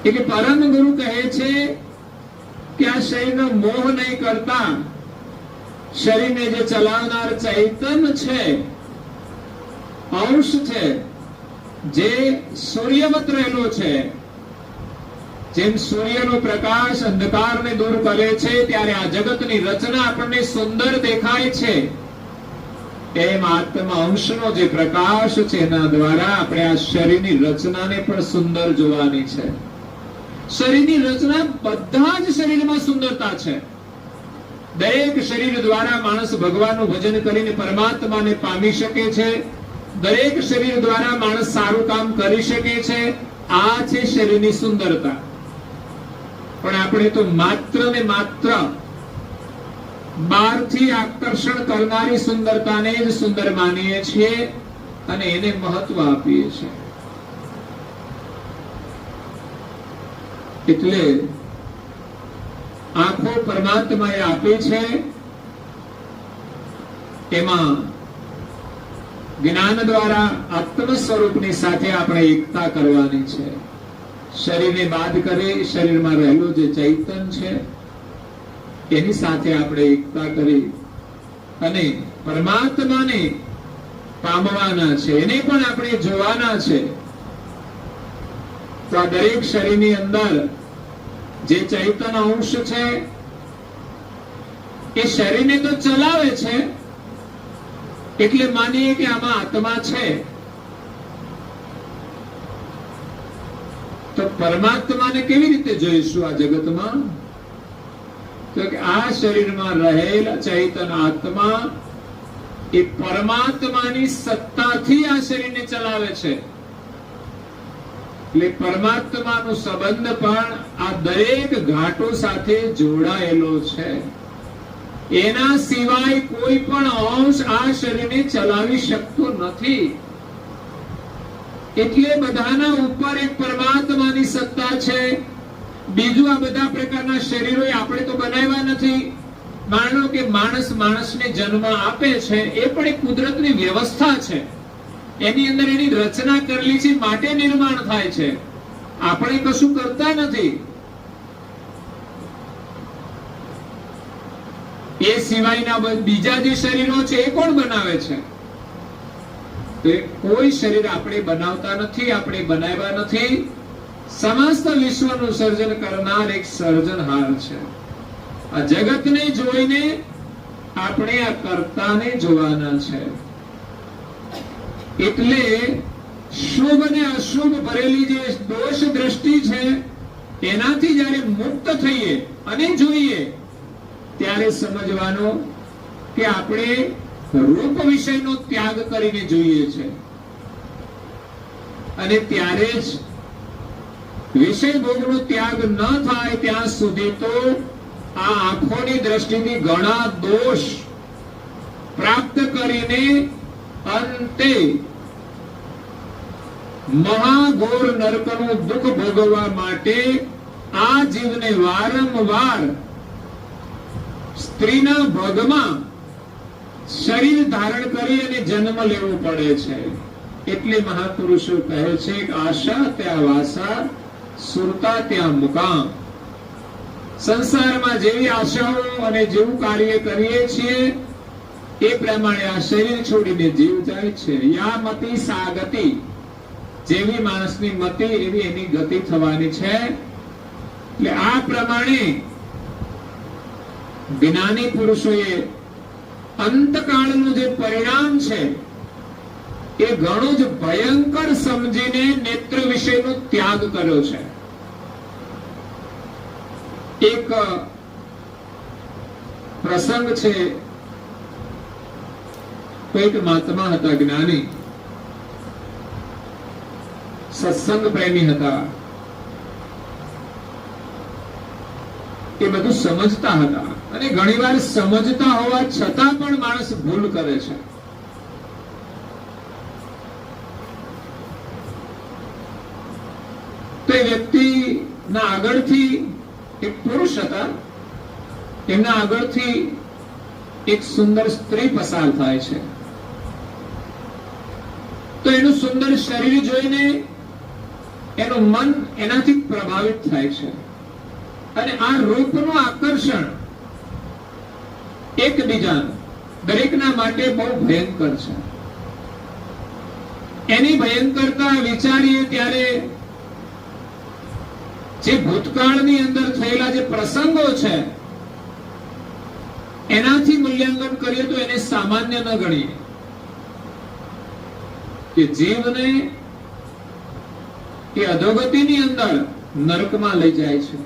એટલે પરમ ગુરુ કહે છે કે આ શરીરનો મોહ નહીં કરતા શરીરને જે ચલાવનાર ચૈતન છે, અંશ છે, જે સૂર્યવત રહેલો છે, જેમ સૂર્યનો પ્રકાશ અંધકારને દૂર કરે છે ત્યારે આ જગતની રચના આપણને સુંદર દેખાય છે, એમ આત્મા અંશનો જે પ્રકાશ છે એના દ્વારા આપણે આ શરીરની રચનાને પણ સુંદર જોવાની છે. શરીરની રચના બધા જ શરીરમાં સુંદરતા છે. દરેક શરીર દ્વારા માણસ ભગવાનનું ભજન કરીને પરમાત્માને પામી શકે છે. દરેક શરીર દ્વારા માણસ સારું કામ કરી શકે છે. આ છે શરીરની સુંદરતા. પણ આપણે તો માત્ર ને માત્ર બહારથી આકર્ષણ કરનારી સુંદરતાને જ સુંદર માનીએ છીએ અને એને મહત્વ આપીએ છીએ. એટલે આંખો પરમાત્માએ આપી છે, એમાં જ્ઞાન દ્વારા આત્મ સ્વરૂપની સાથે આપણે એકતા કરવાની છે. શરીરને બાદ કરી શરીરમાં રહેલું જે ચૈતન્ય છે એની સાથે આપણે એકતા કરી અને પરમાત્માને પામવાના છે, એને પણ આપણે જોવાના છે. તો આ દરેક શરીરની અંદર જે ચૈતન્ય અંશ છે એ શરીરને તો ચલાવે છે, એટલે માનીએ કે આમાં આત્મા છે. તો પરમાત્માને કેવી રીતે જોઈશું આ જગતમાં? તો કે આ શરીરમાં રહેલા ચૈતન્ય આત્મા એ પરમાત્માની સત્તાથી આ શરીરને ચલાવે છે. એટલે પરમાત્માનો સંબંધ પણ આ દરેક ઘાટો સાથે જોડાયેલો છે. એના સિવાય કોઈ પણ અંશ આ શરીરને ચલાવી શકતો નથી. એટલે બધાના ઉપર એક પરમાત્માની સત્તા છે. બીજું આ બધા પ્રકારના શરીરો આપણે તો બનાવ્યા નથી. માનો કે માણસને જન્મ આપે છે એ પણ એક કુદરતની વ્યવસ્થા છે. એની અંદર એની રચના કરેલી છે, માટે નિર્માણ થાય છે. આપણે કશું કરતા નથી. એ સિવાયના બીજા જે શરીરો છે એ કોણ બનાવે છે? તો કોઈ શરીર આપણે બનાવતા નથી, આપણે બનાવ્યા નથી. સમસ્ત વિશ્વનું સર્જન કરનાર એક સર્જનહાર છે. આ જગતને જોઈને આપણે આ કર્તાને જોવાના છે. એટલે શુભ અને અશુભ ભરેલી જે દોષ દ્રષ્ટિ છે એનાથી જ્યારે મુક્ત થઈએ અને જોઈએ ત્યારે સમજવાનું કે આપણે રૂપ વિષયનો ત્યાગ કરીને જોઈએ છે. અને ત્યારે જ વિષય ભોગનો ત્યાગ ન થાય ત્યાં સુધી તો આ આંખોની દ્રષ્ટિથી ઘણા દોષ પ્રાપ્ત કરીને અંતે મહાઘોર નરકનું દુઃખ ભોગવવા માટે આ જીવને વારંવાર સ્ત્રીના ભગમાં શરીર ધારણ કરી અને જન્મ લેવો પડે છે. એટલે મહાપુરુષો કહે છે કે આશા ત્યાં વાસા, સુરતા ત્યાં મુકામ. સંસારમાં જેવી આશાઓ અને જેવું કાર્ય કરીએ છીએ એ પ્રમાણે આ શરીર છોડીને જીવ જાય છે. યા મતિ સા ગતિ. જેવી માણસની મતિ એવી એની ગતિ થવાની છે. એટલે આ પ્રમાણે જ્ઞાની પુરુષોએ અંતકાળનું જે પરિણામ છે એ ઘણું જ ભયંકર સમજીને નેત્ર વિષયનો ત્યાગ કર્યો છે. એક પ્રસંગ છે. કોઈક મહાત્મા હતા, જ્ઞાની, સત્સંગ પ્રેમી હતા. એ બધું સમજતા હતા અને ઘણીવાર સમજતા હોવા છતાં પણ માણસ ભૂલ કરે છે. તો એ વ્યક્તિના આગળથી એક પુરુષ હતા, એમના આગળથી એક સુંદર સ્ત્રી પસાર થાય છે. તો એનું સુંદર શરીર જોઈને એનું મન એનાથી પ્રભાવિત થાય છે. અને આ રૂપનું આકર્ષણ એકબીજાનું દરેકના માટે બહુ ભયંકર છે. એની ભયંકરતા વિચારીએ ત્યારે જે ભૂતકાળની અંદર થયેલા જે પ્રસંગો છે એનાથી મૂલ્યાંકન કરીએ તો એને સામાન્ય ન ગણીએ કે જીવને એ અધોગતિની અંદર નરકમાં લઈ જાય છે.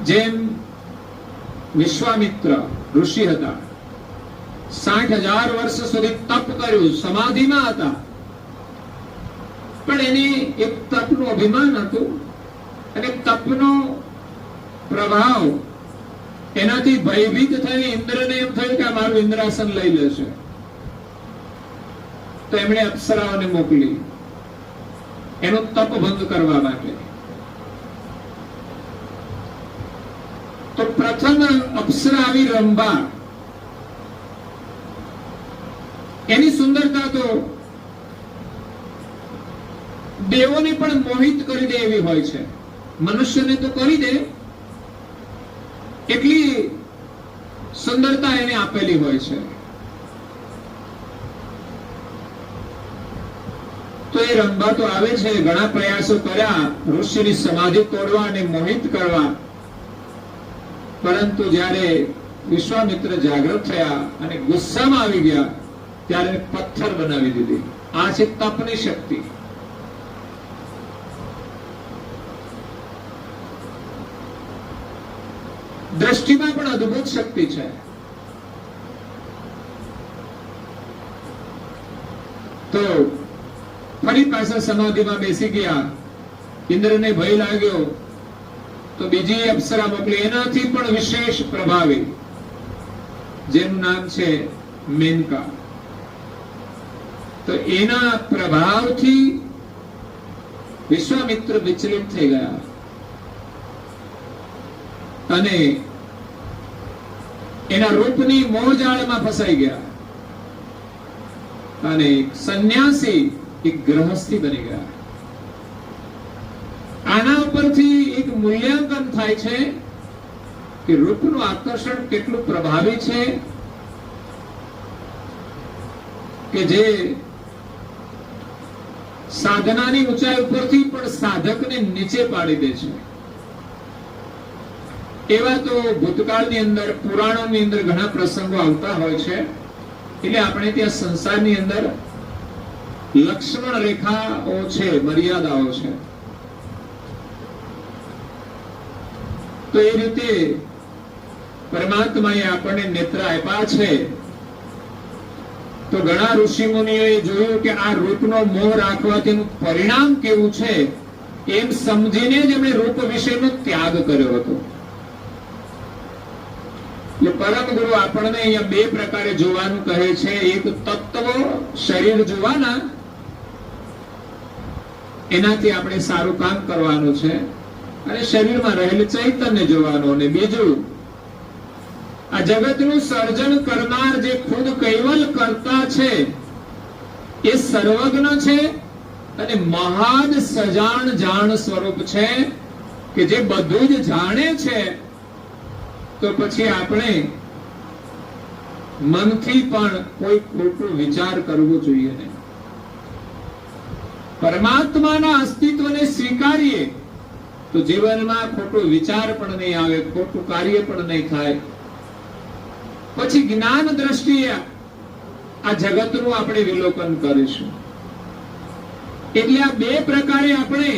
જેમ વિશ્વામિત્ર ઋષિ હતા, 60,000 વર્ષ સુધી તપ કર્યું, સમાધિમાં હતા, પણ એને એક તપનું અભિમાન હતું અને તપનો પ્રભાવ એનાથી ભયભીત થઈ ઇન્દ્રને એમ થયું કે આ મારું ઇન્દ્રાસન લઈ લેશે, તો એમણે અપ્સરાઓને મોકલી એનો તપ ભંગ કરવા માટે. તો પ્રથમ અપ્સરા આવી રંભા, એની સુંદરતા તો દેવોને પણ મોહિત કરી દે એવી હોય છે, મનુષ્યને તો કરી દે એટલી સુંદરતા એને આપેલી હોય છે. તો એ રંભા તો આવે છે, ઘણા પ્રયાસો કર્યા ઋષિની સમાધિ તોડવા અને મોહિત કરવા, પરંતુ જ્યારે વિશ્વામિત્ર જાગૃત થયા અને ગુસ્સામાં આવી ગયા ત્યારે પથ્થર બનાવી દીધી. આ છે તપની શક્તિ. દ્રષ્ટિમાં પણ અદ્ભુત શક્તિ છે. તો ફરી પાછા સમાધિમાં બેસી ગયા. ઇન્દ્રને ભય લાગ્યો તો બીજી અપ્સરા મોકલી, એનાથી પણ વિશેષ પ્રભાવી, જેનું નામ છે મેનકા. તો એના પ્રભાવથી વિશ્વામિત્ર વિચલિત થઈ ગયા અને એના રૂપની મોહજાળમાં ફસાઈ ગયા અને સંન્યાસી એક ગ્રહસ્થી બની ગયા. આના ઉપરથી એક મૂલ્યાંકન થાય છે કે રૂપનું આકર્ષણ કેટલું પ્રભાવી છે, કે જે સાધનાની ઊંચાઈ ઉપરથી પણ સાધકને નીચે પાડી દે છે. એવા તો ભૂતકાળની અંદર, પુરાણોની અંદર ઘણા પ્રસંગો આવતા હોય છે. એટલે આપણે ત્યાં સંસારની અંદર લક્ષ્મણ રેખાઓ છે, મર્યાદાઓ છે. તો એ રીતે પરમાત્માએ આપણને નેત્ર આપ્યા છે. તો ઘણા ઋષિ મુનિઓએ જોયું કે આ રૂપનો મોહ રાખવાથી એનું પરિણામ કેવું છે, એમ સમજીને જ એમણે રૂપ વિશેનો ત્યાગ કર્યો હતો. એટલે પરમ ગુરુ આપણને અહીંયા બે પ્રકારે જોવાનું કહે છે. એક તત્વ શરીર જોવાના, એનાથી આપણે સારું કામ કરવાનું છે, અને શરીરમાં રહેલ ચૈતન્ય જોવાનું. અને બીજું, આ જગતનું સર્જન કરનાર જે ખુદ કૈવલ કરતા છે એ સર્વજ્ઞ છે અને મહાન સજાણ જાણ સ્વરૂપ છે, કે જે બધું જ જાણે છે. તો પછી આપણે મનથી પણ કોઈ ખોટો વિચાર કરવો જોઈએ નહીં. પરમાત્માના અસ્તિત્વને સ્વીકારીએ તો જીવનમાં ખોટો વિચાર પણ નહીં આવે, ખોટું કાર્ય પણ નહીં થાય. પછી જ્ઞાન દ્રષ્ટિએ આ જગતનું આપણે વિલોકન કરીશું. એટલે આ બે પ્રકારે આપણે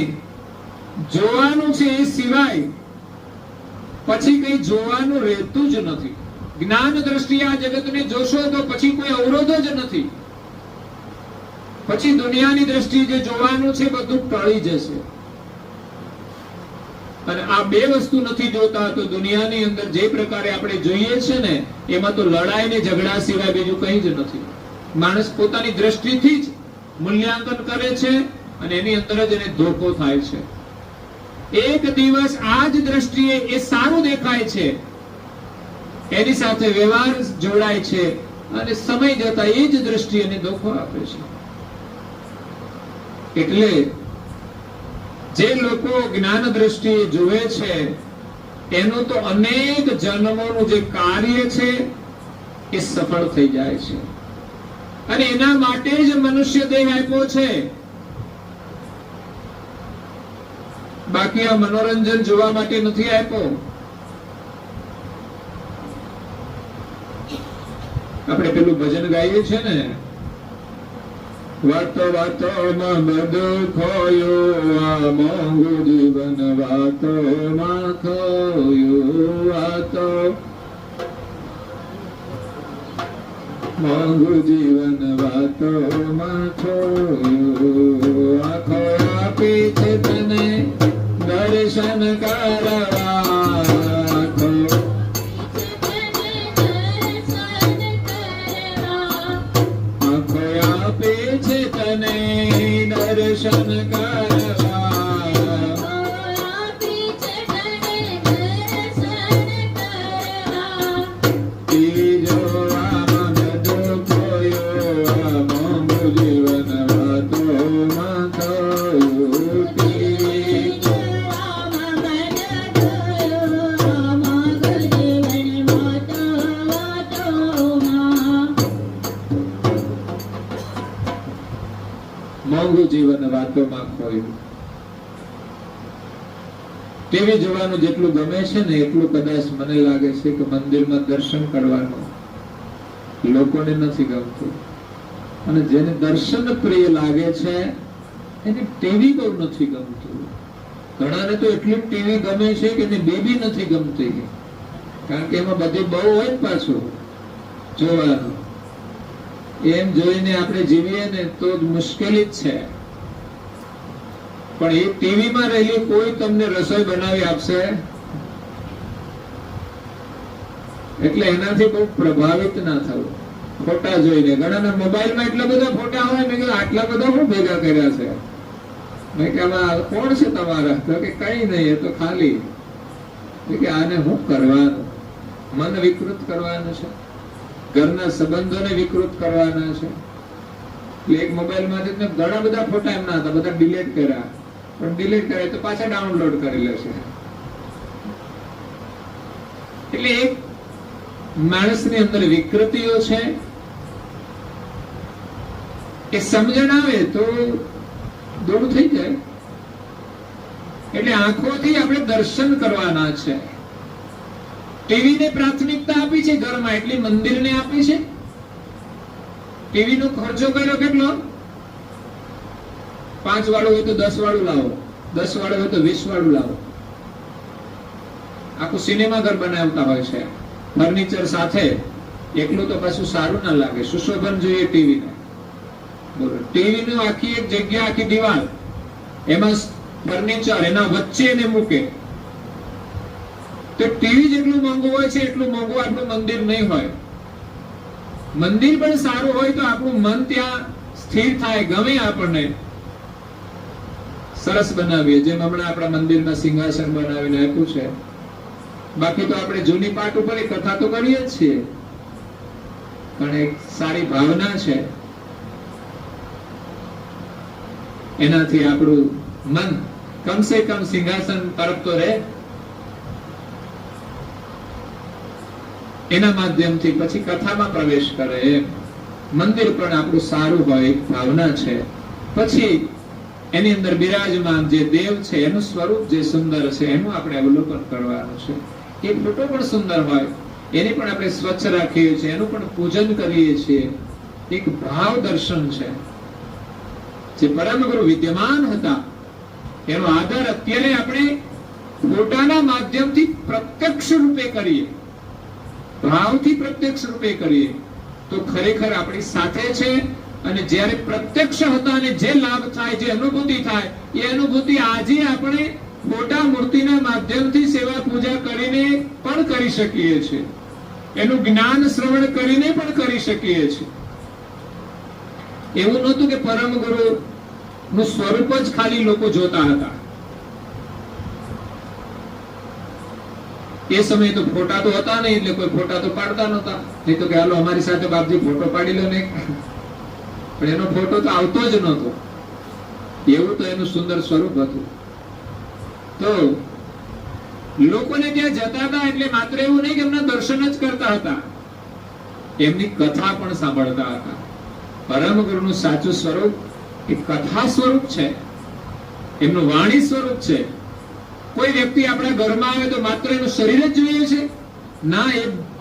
જોવાનું છે, એ સિવાય પછી કઈ જોવાનું રહેતું જ નથી. જ્ઞાન દ્રષ્ટિએ આ જગતને જોશો તો પછી કોઈ અવરોધ જ નથી. પછી દુનિયાની દ્રષ્ટિએ જે જોવાનું છે બધું ટળી જશે. અને આ બે વસ્તુ નથી જોતા તો દુનિયાની અંદર જે પ્રકારે આપણે જોઈએ છે ને, એમાં તો લડાઈ ને ઝઘડા સિવાય બીજું કંઈ જ નથી. માણસ પોતાની દ્રષ્ટિથી જ મૂલ્યાંકન કરે છે અને એની અંદર જ એને ધોકો થાય છે. એક દિવસ આ જ દ્રષ્ટિએ એ સારું દેખાય છે, એની સાથે વ્યવહાર જોડાય છે, અને સમય જતા એ જ દ્રષ્ટિ એને ધોકો આપે છે. એટલે જે લોકો જ્ઞાન દ્રષ્ટિએ જુએ છે એનું તો અનેક જન્મોનું જે કાર્ય છે એ સફળ થઈ જાય છે. અને એના માટે જ મનુષ્ય દેહ આપ્યો છે. બાકી આ મનોરંજન જોવા માટે નથી આપ્યો. આપણે પેલું ભજન ગાઈએ છે ને, વાતો વાતોમાં બધું ખોયું, આ મોંઘું જીવન વાતોમાં ખોયું, વાતો મોંઘું જીવન વાતોમાં ખોયું. આંખો આપી છે તને દર્શન કરવા, આંખો આપે છે તને દર્શન કરવા, ત્રીજો આમાં બધું ખોયું, આ મોંઘું જીવન વાતોમાં ખોયું, ત્રીજો આમાં બધું ખોયું, આ મોંઘું જીવન વાતોમાં. મોંઘું જીવન વાતોમાં ખોયું. ટીવી જોવાનું જેટલું ગમે છે ને એટલું કદાચ મને લાગે છે કે મંદિરમાં દર્શન કરવાનું લોકોને નથી ગમતું. અને જેને દર્શન પ્રિય લાગે છે એને ટીવી બહુ નથી ગમતું. ઘણાને તો એટલું ટીવી ગમે છે કે એને બેબી નથી ગમતી, કારણ કે એમાં બધી બહુ હોય ને પાછું જોવાનું. એમ જોઈને આપણે જીવીએ ને તો મુશ્કેલી જ છે. પણ એ ટીવીમાં રહેલી કોઈ તમને રસોઈ બનાવી આપશે એટલે એનાથી બહુ પ્રભાવિત ના થવું. ફોટા જોઈને ઘણાના મોબાઈલમાં એટલા બધા ફોટા હોય, મેં કીધું આટલા બધા હું ભેગા કર્યા છે. મેં કે આમાં કોણ છે તમારા? તો કે કઈ નહીં, એ તો ખાલી કે આને હું કરવાનું, મન વિકૃત કરવાનું છે, ઘરના સંબંધોને વિકૃત કરવાના છે. એક મોબાઈલમાંથી ઘણા બધા ફોટા એમના હતા, બધા ડિલીટ કર્યા, પણ ડિલીટ કરે તો પાછા ડાઉનલોડ કરી લેશે. એટલે એક માણસની અંદર વિકૃતિઓ છે, એ સમજણ આવે તો દૂર થઈ જાય. એટલે આંખોથી આપણે દર્શન કરવાના છે. ટીવીને પ્રાથમિકતા આપી છે ઘરમાં, એટલી મંદિરને આપી છે. ટીવી નો ખર્ચો કર્યો કેટલો? 5 વાળું હોય તો 10 વાળું લાવો, 10 વાળું હોય તો 20 વાળું લાવો. આખું સિનેમા ઘર બનાવતા હોય છે ફર્નિચર સાથે. એકલું તો પાછું સારું ના લાગે, સુશોભન જોઈએ ટીવી ને. બોલો, ટીવી નું આખી એક જગ્યા, આખી દિવાલ, એમાં ફર્નિચર, એના વચ્ચે એને મૂકે તો ટીવી જેટલું મોંઘું હોય છે એટલું મોંઘું આપણું મંદિર નહીં હોય. મંદિર પણ સારું હોય તો આપણું મન ત્યાં સ્થિર થાય, ગમે આપણને. સરસ બનાવીએ, જેમ હમણાં આપણા મંદિરમાં સિંહાસન બનાવીને આપ્યું છે. બાકી તો આપણે જૂની પાટ ઉપર કથા તો કરીએ જ છીએ, પણ એક સારી ભાવના છે, એનાથી આપણું મન કમસે કમ સિંહાસન તરફ તો રહે. એના માધ્યમથી પછી કથામાં પ્રવેશ કરે. મંદિર પણ આપણું સારું હોય, એક ભાવના છે. પછી એની અંદર બિરાજમાન જે દેવ છે, એનું સ્વરૂપ જે સુંદર છે, એનું આપણે અવલોકન કરવાનું છે. એ ફોટો પણ સુંદર હોય, એને પણ આપણે સ્વચ્છ રાખીએ છીએ, એનું પણ પૂજન કરીએ છીએ. એક ભાવ દર્શન છે. જે પરમ ગુરુ વિદ્યમાન હતા એનો આદર અત્યારે આપણે ફોટાના માધ્યમથી પ્રત્યક્ષ રૂપે કરીએ, ભાવથી પ્રત્યક્ષ રૂપે કરીએ તો ખરેખર આપણી સાથે છે. અને જ્યારે પ્રત્યક્ષ હતા અને જે લાભ થાય, જે અનુભૂતિ થાય, એ અનુભૂતિ આજે આપણે ફોટા મૂર્તિના માધ્યમથી સેવા પૂજા કરીને પણ કરી શકીએ છીએ. એનું જ્ઞાન શ્રવણ કરીને પણ કરી શકીએ છીએ. એવું નહોતું કે પરમ ગુરુ નું સ્વરૂપ જ ખાલી લોકો જોતા હતા. એ સમયે તો ફોટા તો હતા નહીં, એટલે કોઈ ફોટા તો પાડતા નહોતા. નહીં તો કે હાલો અમારી સાથે બાપજી ફોટો પાડી લો ને, પણ એનો ફોટો તો આવતો જ નહોતો. એવું તો એનું સુંદર સ્વરૂપ હતું. તો લોકોને ત્યાં જતા હતા એટલે માત્ર એવું નહીં કે એમના દર્શન જ કરતા હતા, એમની કથા પણ સાંભળતા હતા. પરમ ગુરુનું સાચું સ્વરૂપ એ કથા સ્વરૂપ છે, એમનું વાણી સ્વરૂપ છે. કોઈ વ્યક્તિ આપણા ઘરમાં આવે તો માત્ર એનું શરીર જ જોઈએ છે? ના,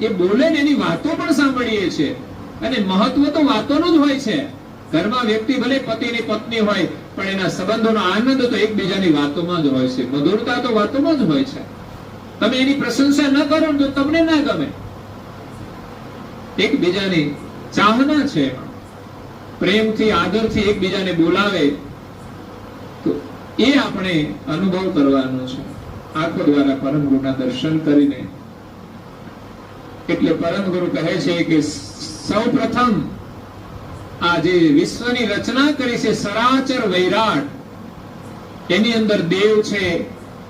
એ બોલે ને એની વાતો પણ સાંભળીએ છીએ. અને મહત્વ તો વાતોનું જ હોય છે. ઘરમાં વ્યક્તિ ભલે પતિની પત્ની હોય, પણ એના સંબંધોનો આનંદ તો એકબીજાની વાતોમાં જ હોય છે. મધુરતા તો વાતોમાં જ હોય છે. તમે એની પ્રશંસા ન કરો તો તમને ના ગમે. એકબીજાની ચાહના છે, પ્રેમથી આદરથી એકબીજાને બોલાવે તો એ આપણે અનુભવ કરવાનો છે આંખો દ્વારા પરમ ગુરુના દર્શન કરીને. એટલે પરમ ગુરુ કહે છે કે સૌ પ્રથમ આ જે વિશ્વની રચના કરી છે સરાચર વૈરાટ, એની અંદર દેવ છે,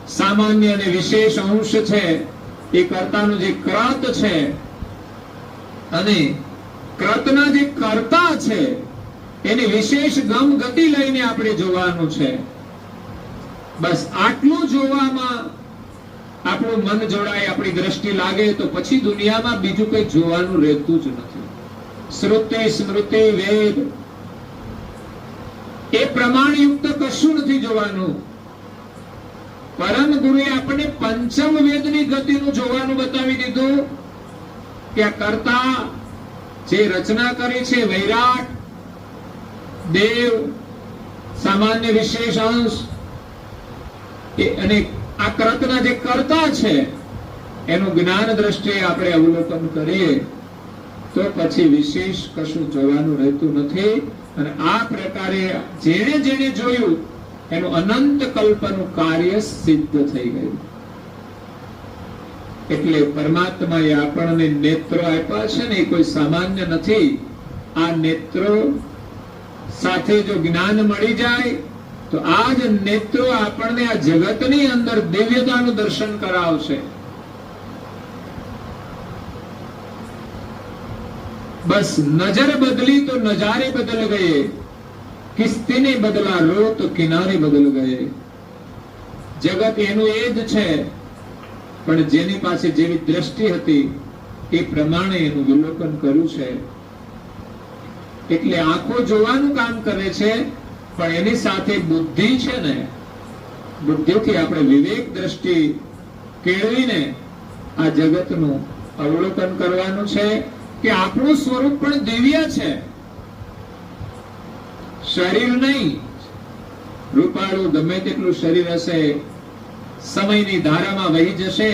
સામાન્ય અને વિશેષ અંશ છે, એ કર્તાનું જે ક્રત છે અને ક્રતના જે કર્તા છે એની વિશેષ ગમ ગતિ લઈને આપણે જોવાનું છે. બસ આટલું જોવામાં આપણું મન જોડાય, આપણી દ્રષ્ટિ લાગે તો પછી દુનિયામાં બીજું કંઈ જોવાનું રહેતું જ નથી. શ્રુતિ સ્મૃતિ વેદ એ પ્રમાણયુક્ત કશું નથી જોવાનું. પરમ ગુરુએ આપણને પંચમ વેદની ગતિનું જોવાનું બતાવી દીધું કે આ કર્તા જે રચના કરી છે વૈરાટ, દેવ, સામાન્ય વિશેષ અંશ અને આ કર્તના જે કર્તા છે એનું જ્ઞાન દ્રષ્ટિએ આપણે અવલોકન કરીએ તો પછી વિશેષ કશું જોવાનું રહેતું નથી. અને આ પ્રકારે જેણે જેણે જોયું એનું અનંત કલ્પનું કાર્ય સિદ્ધ થઈ ગયું. એટલે પરમાત્માએ આપણને નેત્રો આપ્યા છે ને, એ કોઈ સામાન્ય નથી. આ નેત્રો સાથે જો જ્ઞાન મળી જાય તો આ જ નેત્રો આપણને આ જગતની અંદર દિવ્યતાનું દર્શન કરાવશે. બસ નજર બદલી તો નજારે બદલ ગયે, કિસ્તીને બદલા રો તો કિનારે બદલ ગયે. જગત એનું એ જ છે, પણ જેની પાસે જેવી દ્રષ્ટિ હતી એ પ્રમાણે એનું વિલોકન કર્યું છે. એટલે આંખો જોવાનું કામ કરે છે, પણ એની સાથે બુદ્ધિ છે ને, બુદ્ધિથી આપણે વિવેક દ્રષ્ટિ કેળવીને આ જગતનું અવલોકન કરવાનું છે કે આપણું સ્વરૂપ પણ દિવ્ય છે. શરીર નહીં, રૂપાળું ગમે તેટલું શરીર હશે, સમયની ધારામાં વહી જશે,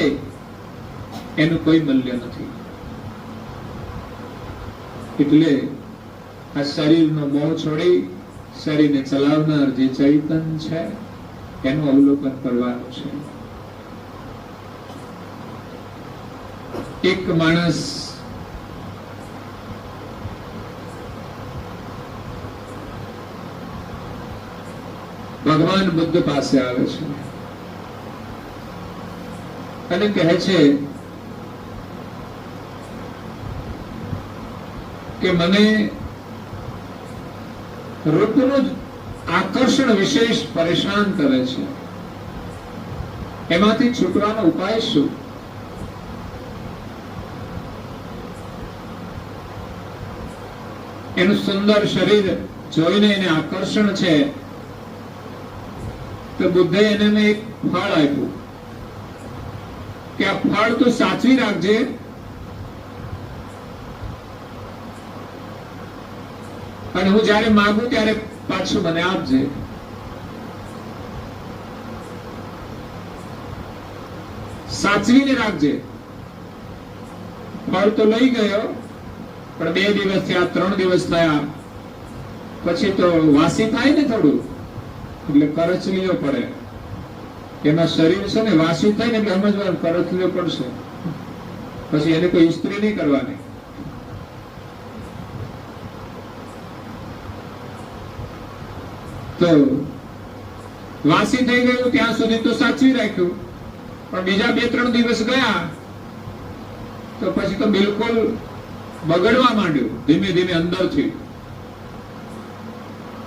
એનું કોઈ મૂલ્ય નથી. એટલે આ શરીરનો મોહ છોડી શરીરને ચલાવનાર જે ચૈતન્ય છે એનું અવલોકન કરવાનું છે. એક માણસ ભગવાન બુદ્ધ પાસે આવે છે અને કહે છે કે મને રૂપનું આકર્ષણ વિશેષ પરેશાન કરે છે, એમાંથી છૂટવાનો ઉપાય શું? એનું સુંદર શરીર જોઈને એને આકર્ષણ છે તો બુદ્ધે એને એક ફળ આપ્યું કે આ ફળ તું સાચવી રાખજે, અને હું જયારે માંગુ ત્યારે પાછું મને આપજે. સાચવીને રાખજે. ફળ તો લઈ ગયો, પણ 2 દિવસ થયા, 3 દિવસ થયા, પછી તો વાસી થાય ને થોડું, એટલે કરચલીઓ પડે. એમાં શરીર છે ને વાસી થાય ને એટલે સમજવાનું કરચલીઓ પડશે, પછી એને કોઈ ઇસ્ત્રી નહીં કરવાની. તો વાસી થઈ ગયું ત્યાં સુધી તો સાચવી રાખ્યું, પણ બીજા 2-3 દિવસ ગયા તો પછી તો બિલકુલ બગડવા માંડ્યું ધીમે ધીમે અંદરથી,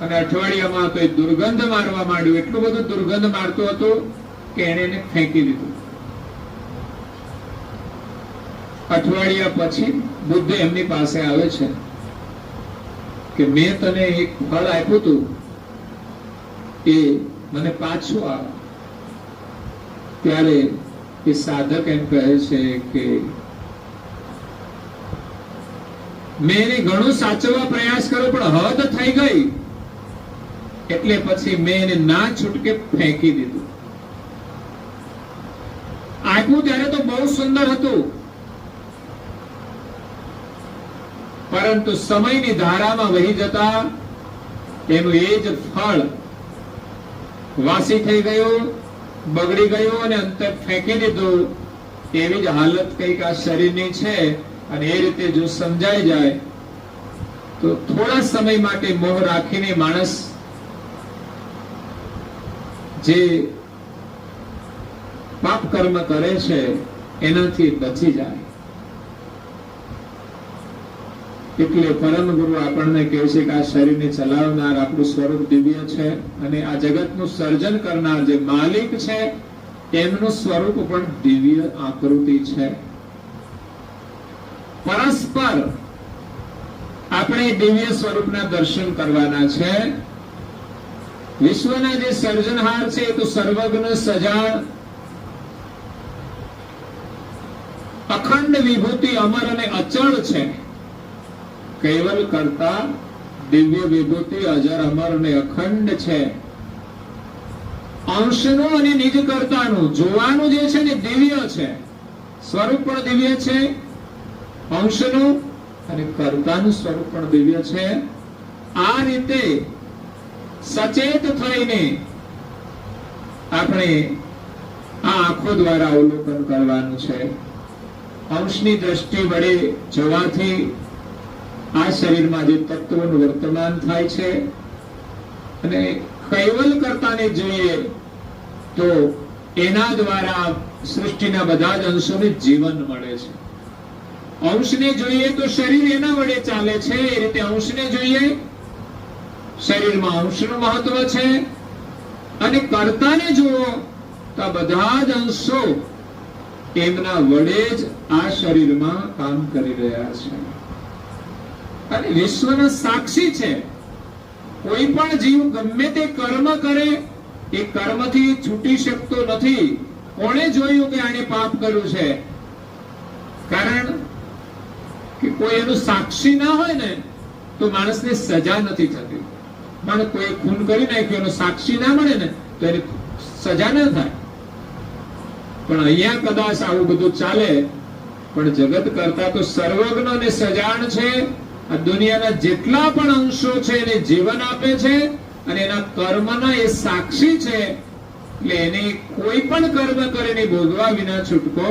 અને અઠવાડિયામાં તો દુર્ગંધ મારવા માંડ્યું. એટલું બધું દુર્ગંધ મારતું હતું કે એને ફેંકી દીધું. અઠવાડિયા પછી બુદ્ધ એમની પાસે આવે છે કે મેં તને એક ફળ આપ્યું હતું, એ મને પાછું આપ. ત્યારે એ સાધક એમ કહે છે કે મેં એને ઘણું સાચવવા પ્રયાસ કર્યો પણ હદ થઈ ગઈ, એટલે પછી મેં એને ના છૂટકે ફેંકી દીધું. આપ્યું ત્યારે તો બહુ સુંદર હતું, પરંતુ સમયની ધારામાં વહી જતા એનું એ જ ફળ વાસી થઈ ગયું, બગડી ગયું અને અંતે ફેંકી દીધું. એવી જ હાલત કંઈક આ શરીરની છે. અને એ રીતે જો સમજાઈ જાય તો થોડા સમય માટે મોહ રાખીને માણસ જે પાપ કર્મ કરે છે એનાથી બચી જાય. એટલે પરમ ગુરુ આપણને કહે છે કે આ શરીરને ચલાવનાર આપણું સ્વરૂપ દિવ્ય છે, અને આ જગતનું સર્જન કરનાર જે માલિક છે એમનું સ્વરૂપ પણ દિવ્ય આકૃતિ છે. પરસ્પર આપણે દિવ્ય સ્વરૂપના દર્શન કરવાના છે. વિશ્વના જે સર્જનહાર છે એ તો સર્વજ્ઞ, સજાણ, અખંડ વિભૂતિ, અમર અને અચળ છે. કેવલ કરતા દિવ્ય વિભૂતિ અજર, અમર અને અખંડ છે. અંશનું અને નિજ કરતાનું જોવાનું જે છે ને દિવ્ય છે, સ્વરૂપ પણ દિવ્ય છે. અંશનું અને કર્તાનું સ્વરૂપ પણ દિવ્ય છે. આ રીતે સચેત થઈને આપણે આ આંખો દ્વારા અવલોકન કરવાનું છે. અંશની દ્રષ્ટિ વડે જોવાથી આ શરીરમાં જે તત્વોનું વર્તમાન થાય છે, અને કૈવલ કરતાને જોઈએ તો એના દ્વારા સૃષ્ટિના બધા જ અંશોને જીવન મળે છે. અંશને જોઈએ તો શરીર એના વડે ચાલે છે, એ રીતે અંશને જોઈએ શરીરમાં અંશનું મહત્વ છે. અને કર્તાને જુઓ તો બધા જ અંશો એમના વડે જ આ શરીરમાં કામ કરી રહ્યા છે. અને વિશ્વના સાક્ષી છે. કોઈ પણ જીવ ગમે તે કર્મ કરે એ કર્મથી છૂટી શકતો નથી. કોણે જોયું કે આણે પાપ કર્યું છે? કારણ કે કોઈ એનું સાક્ષી ના હોય ને તો માણસને સજા નથી થતી. પણ કોઈ ખૂન કરી નાખ્યું, એનો સાક્ષી ના મળે ને તો એની સજા ના થાય. પણ અહીંયા કદાચ આવું બધું ચાલે, પણ જગત કરતા તો સર્વજ્ઞ અને સજાણ છે. આ દુનિયાના જેટલા પણ અંશો છે એને જીવન આપે છે, અને એના કર્મના એ સાક્ષી છે. એટલે એને કોઈ પણ કર્મ કરીને ભોગવા વિના છૂટકો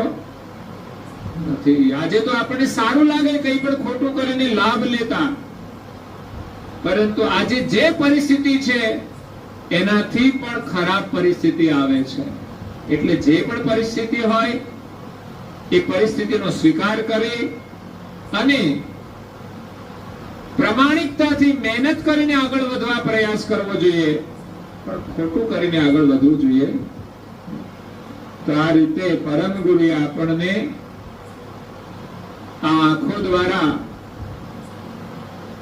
નથી. આજે તો આપણને સારું લાગે કંઈ પણ ખોટું કરીને લાભ લેતા, પરંતુ આજે જે પરિસ્થિતિ છે એનાથી પણ ખરાબ પરિસ્થિતિ આવે છે. એટલે જે પણ પરિસ્થિતિ હોય એ પરિસ્થિતિનો સ્વીકાર કરી અને પ્રામાણિકતાથી મહેનત કરીને આગળ વધવા પ્રયાસ કરવો જોઈએ, પણ ખોટું કરીને આગળ વધવું જોઈએ. તો આ રીતે પરમ ગુરુએ આપણને આ આંખો દ્વારા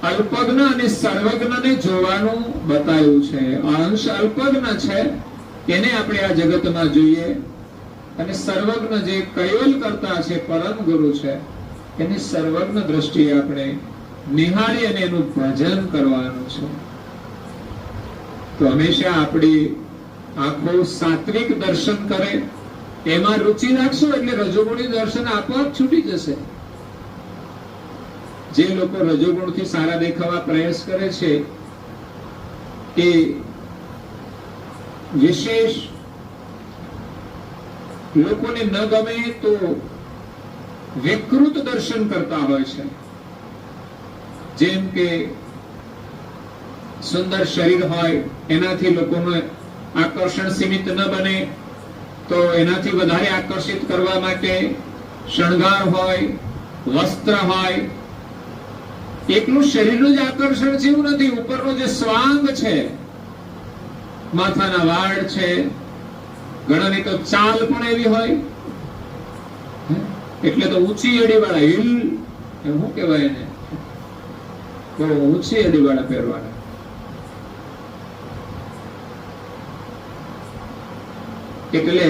અલ્પજ્ઞ અને સર્વજ્ઞને જોવાનું બતાવ્યું છે. અંશ અલ્પજ્ઞ છે એને આપણે આ જગતમાં જોઈએ, અને સર્વજ્ઞ જે કૈવલ કરતા છે, પરમ ગુરુ છે, એની સર્વજ્ઞ દ્રષ્ટિએ આપણે નિહાળી અને એનું ભજન કરવાનું છે. તો હંમેશા આપણી આંખો સાત્વિક દર્શન કરે એમાં રુચિ રાખશું એટલે રજોગુણી દર્શન આપોઆપ છૂટી જશે. જે લોકો રજોગુણથી સારા દેખાવા પ્રયાસ કરે છે એ વિશેષ લોકોને ન ગમે તો વિકૃત દર્શન કરતા હોય છે. જેમ કે સુંદર શરીર હોય એનાથી લોકોનું આકર્ષણ સીમિત ન બને તો એનાથી વધારે આકર્ષિત કરવા માટે શણગાર હોય, વસ્ત્ર હોય. એકલું શરીરનું જ આકર્ષણ છે એવું નથી, ઉપરનો જે સ્વાંગ છે, માથાના વાળ છે, ઘણાની તો ચાલ પણ એવી હોય, એટલે તો ઊંચી એડી વાળા હિલ શું કહેવાય એને, બહુ ઊંચી એડી વાળા પહેરવાના. એટલે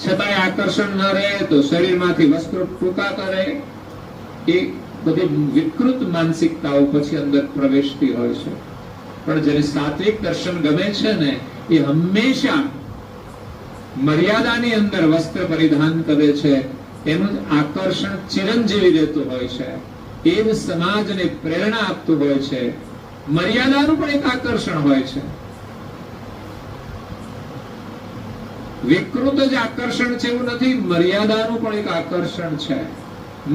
છતાંય આકર્ષણ ન રહે તો શરીરમાંથી વસ્ત્રો ટૂંકાતા રહે. એ બધી વિકૃત માનસિકતાઓ પછી અંદર પ્રવેશતી હોય છે. પણ જેને સાત્વિક દર્શન ગમે છે ને, એ હંમેશા મર્યાદાની અંદર વસ્ત્ર પરિધાન કરે છે. એનું આકર્ષણ ચિરંજીવી રહેતું હોય છે. એ જ સમાજને પ્રેરણા આપતું હોય છે. મર્યાદાનું પણ એક આકર્ષણ હોય છે. વિકૃત જ આકર્ષણ છે એવું નથી, મર્યાદાનું પણ એક આકર્ષણ છે.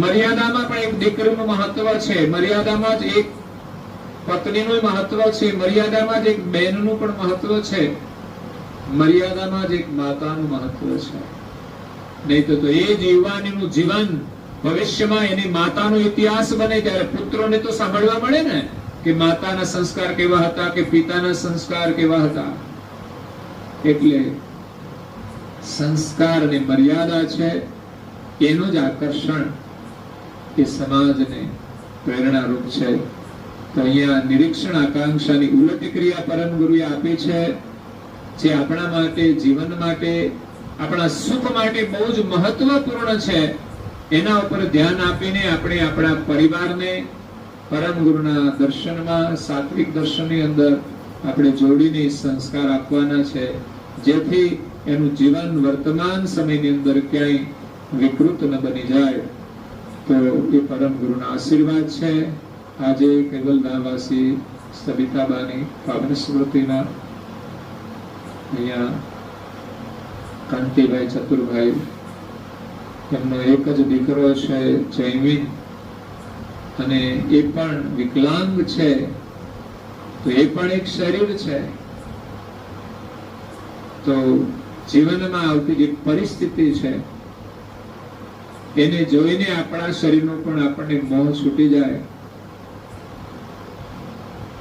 મર્યાદામાં પણ એક દીકરીનું મહત્વ છે, મર્યાદામાં જ એક પત્નીનું મહત્વ છે, મર્યાદામાં જ એક બહેનનું પણ મહત્વ છે, મર્યાદામાં જ એક માતાનું મહત્વ છે. નહીં તો એ જ યુવાનીનું જીવન ભવિષ્યમાં એની માતાનો ઇતિહાસ બને ત્યારે પુત્રોને તો સાંભળવા મળે ને કે માતાના સંસ્કાર કેવા હતા, કે પિતાના સંસ્કાર કેવા હતા. એટલે સંસ્કાર અને મર્યાદા છે એનું જ આકર્ષણ એ સમાજને પ્રેરણારૂપ છે. તો અહીંયા નિરીક્ષણ આકાંક્ષાની ઉલટ ક્રિયા પરમ ગુરુએ આપી છે, જે આપણા માટે, જીવન માટે, આપણા સુખ માટે બહુ જ મહત્વપૂર્ણ છે. એના ઉપર ધ્યાન આપીને આપણે આપણા પરિવારને પરમ ગુરુના દર્શનમાં, સાત્વિક દર્શનની અંદર આપણે જોડીને સંસ્કાર આપવાના છે, જેથી એનું જીવન વર્તમાન સમયની અંદર ક્યાંય વિકૃત ન બની જાય. તો એ પરમ ગુરુના આશીર્વાદ છે. આજે કેવલધામવાસી સબિતાબાની પાવન સ્મૃતિના અહીંયા કાંતિભાઈ ચતુરભાઈ, એમનો એક જ દીકરો છે જયમીન, અને એ પણ વિકલાંગ છે. તો એ પણ એક શરીર છે. તો જીવનમાં આવતી જે પરિસ્થિતિ છે એને જોઈને આપણા શરીરનો પણ આપણને મોહ છૂટી જાય.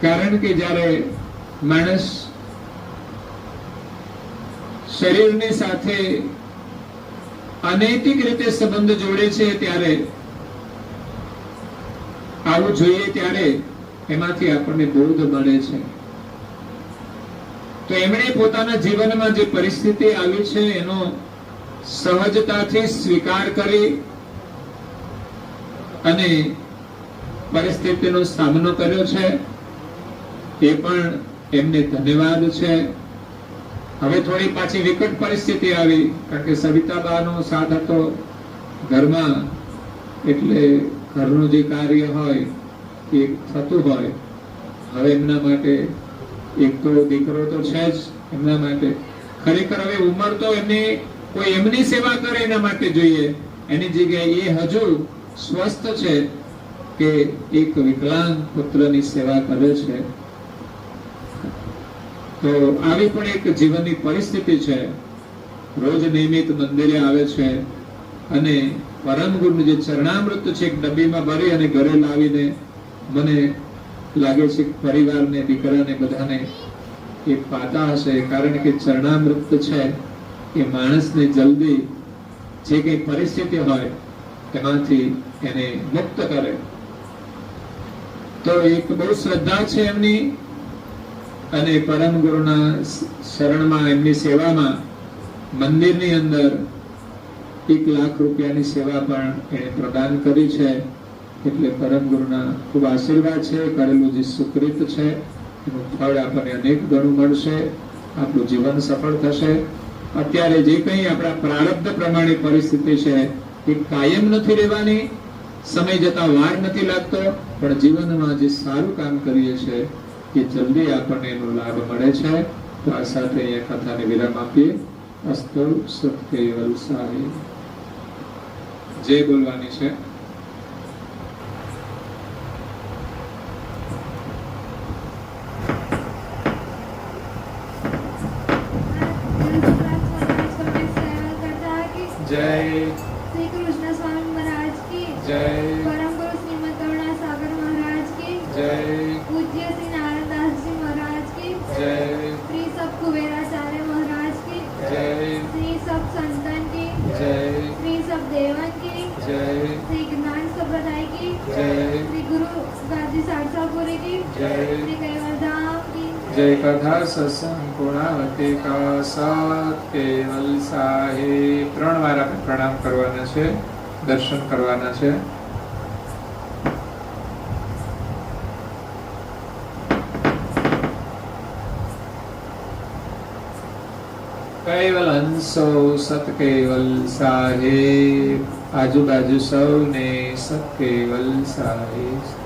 કારણ કે જ્યારે માણસ શરીરની સાથે અનૈતિક રીતે સંબંધ જોડે છે ત્યારે આવું જોઈએ, ત્યારે એમાંથી આપણને બોધ મળે છે. તો એમણે પોતાના જીવનમાં જે પરિસ્થિતિ આવી છે એનો સહજતાથી સ્વીકાર કરી અને પરિસ્થિતિનો સામનો કર્યો છે. એ પણ એમને ધન્યવાદ છે. હવે થોડી પાછી વિકટ પરિસ્થિતિ આવી, કારણ કે સવિતાબાનો સાથ હતો ઘરમાં, એટલે ઘરનું જે કાર્ય હોય એ થતું હોય. હવે એમના માટે એક તો દીકરો તો છે જ એમના માટે. ખરેખર હવે ઉંમર તો એમની કોઈ એમની સેવા કરે એના માટે જોઈએ, એની જગ્યાએ એ હજુ સ્વસ્થ છે કે એક વિકલાંગ પુત્રની સેવા કરે છે. તો આવી પણ એક જીવનની પરિસ્થિતિ છે. રોજ નિયમિત મંદિરે આવે છે અને પરમ ગુરુનું જે ચરણામૃત છે એક ડબ્બીમાં ભરી અને ઘરે લાવીને મને લાગે છે પરિવારને, દીકરાને, બધાને એ પાતા હશે. કારણ કે ચરણામૃત છે એ માણસને જલ્દી જે કઈ પરિસ્થિતિ હોય એમાંથી એને મુક્ત કરે. તો એક બહુ શ્રદ્ધા છે એમની, અને પરમ ગુરુના શરણમાં, એમની સેવામાં મંદિરની અંદર 1 લાખ રૂપિયાની સેવા પણ એને પ્રદાન કરી છે. એટલે પરમ ગુરુના ખૂબ આશીર્વાદ છે. કરેલું જે સુકૃત છે એનું ફળ આપણને અનેક ગણું મળશે. આપણું જીવન સફળ થશે. અત્યારે જે કંઈ આપણા પ્રારબ્ધ પ્રમાણે પરિસ્થિતિ છે એ કાયમ નથી રહેવાની, સમય જતા વાર નથી લાગતો, પણ જીવનમાં જે સારું કામ કરીએ છીએ એ જલ્દી આપણને એનો લાભ મળે છે. તો આ સાથે અહીંયા કથાને વિરામ આપીએ. અસ્તુ સત્કેવલ સાહી. જય બોલવાની છે. जय
श्री कृष्ण स्वामी महाराज की
जय,
परम गुरु श्रीमद करुणा सागर महाराज की
जय,
पूज्य श्री नारायण दास जी महाराज की
जय,
श्री सब कुबेराचार्य महाराज की
जय,
श्री सब संतन की
जय,
श्री सब देवन की
जय,
श्री ज्ञान संप्रदाय की
जय,
श्री गुरु गादी सारसापुरी की
जय,
श्री कैवल धाम की
જય કથા સત્સંગ પૂર્ણાવતી કા સત કેવલ સાહેબ. 3 વાર આપણે પ્રણામ કરવાના છે, દર્શન કરવાના છે. કેવલ હંસો સત કેવલ સાહેબ. આજુબાજુ સૌને સત કેવલ સાહેબ.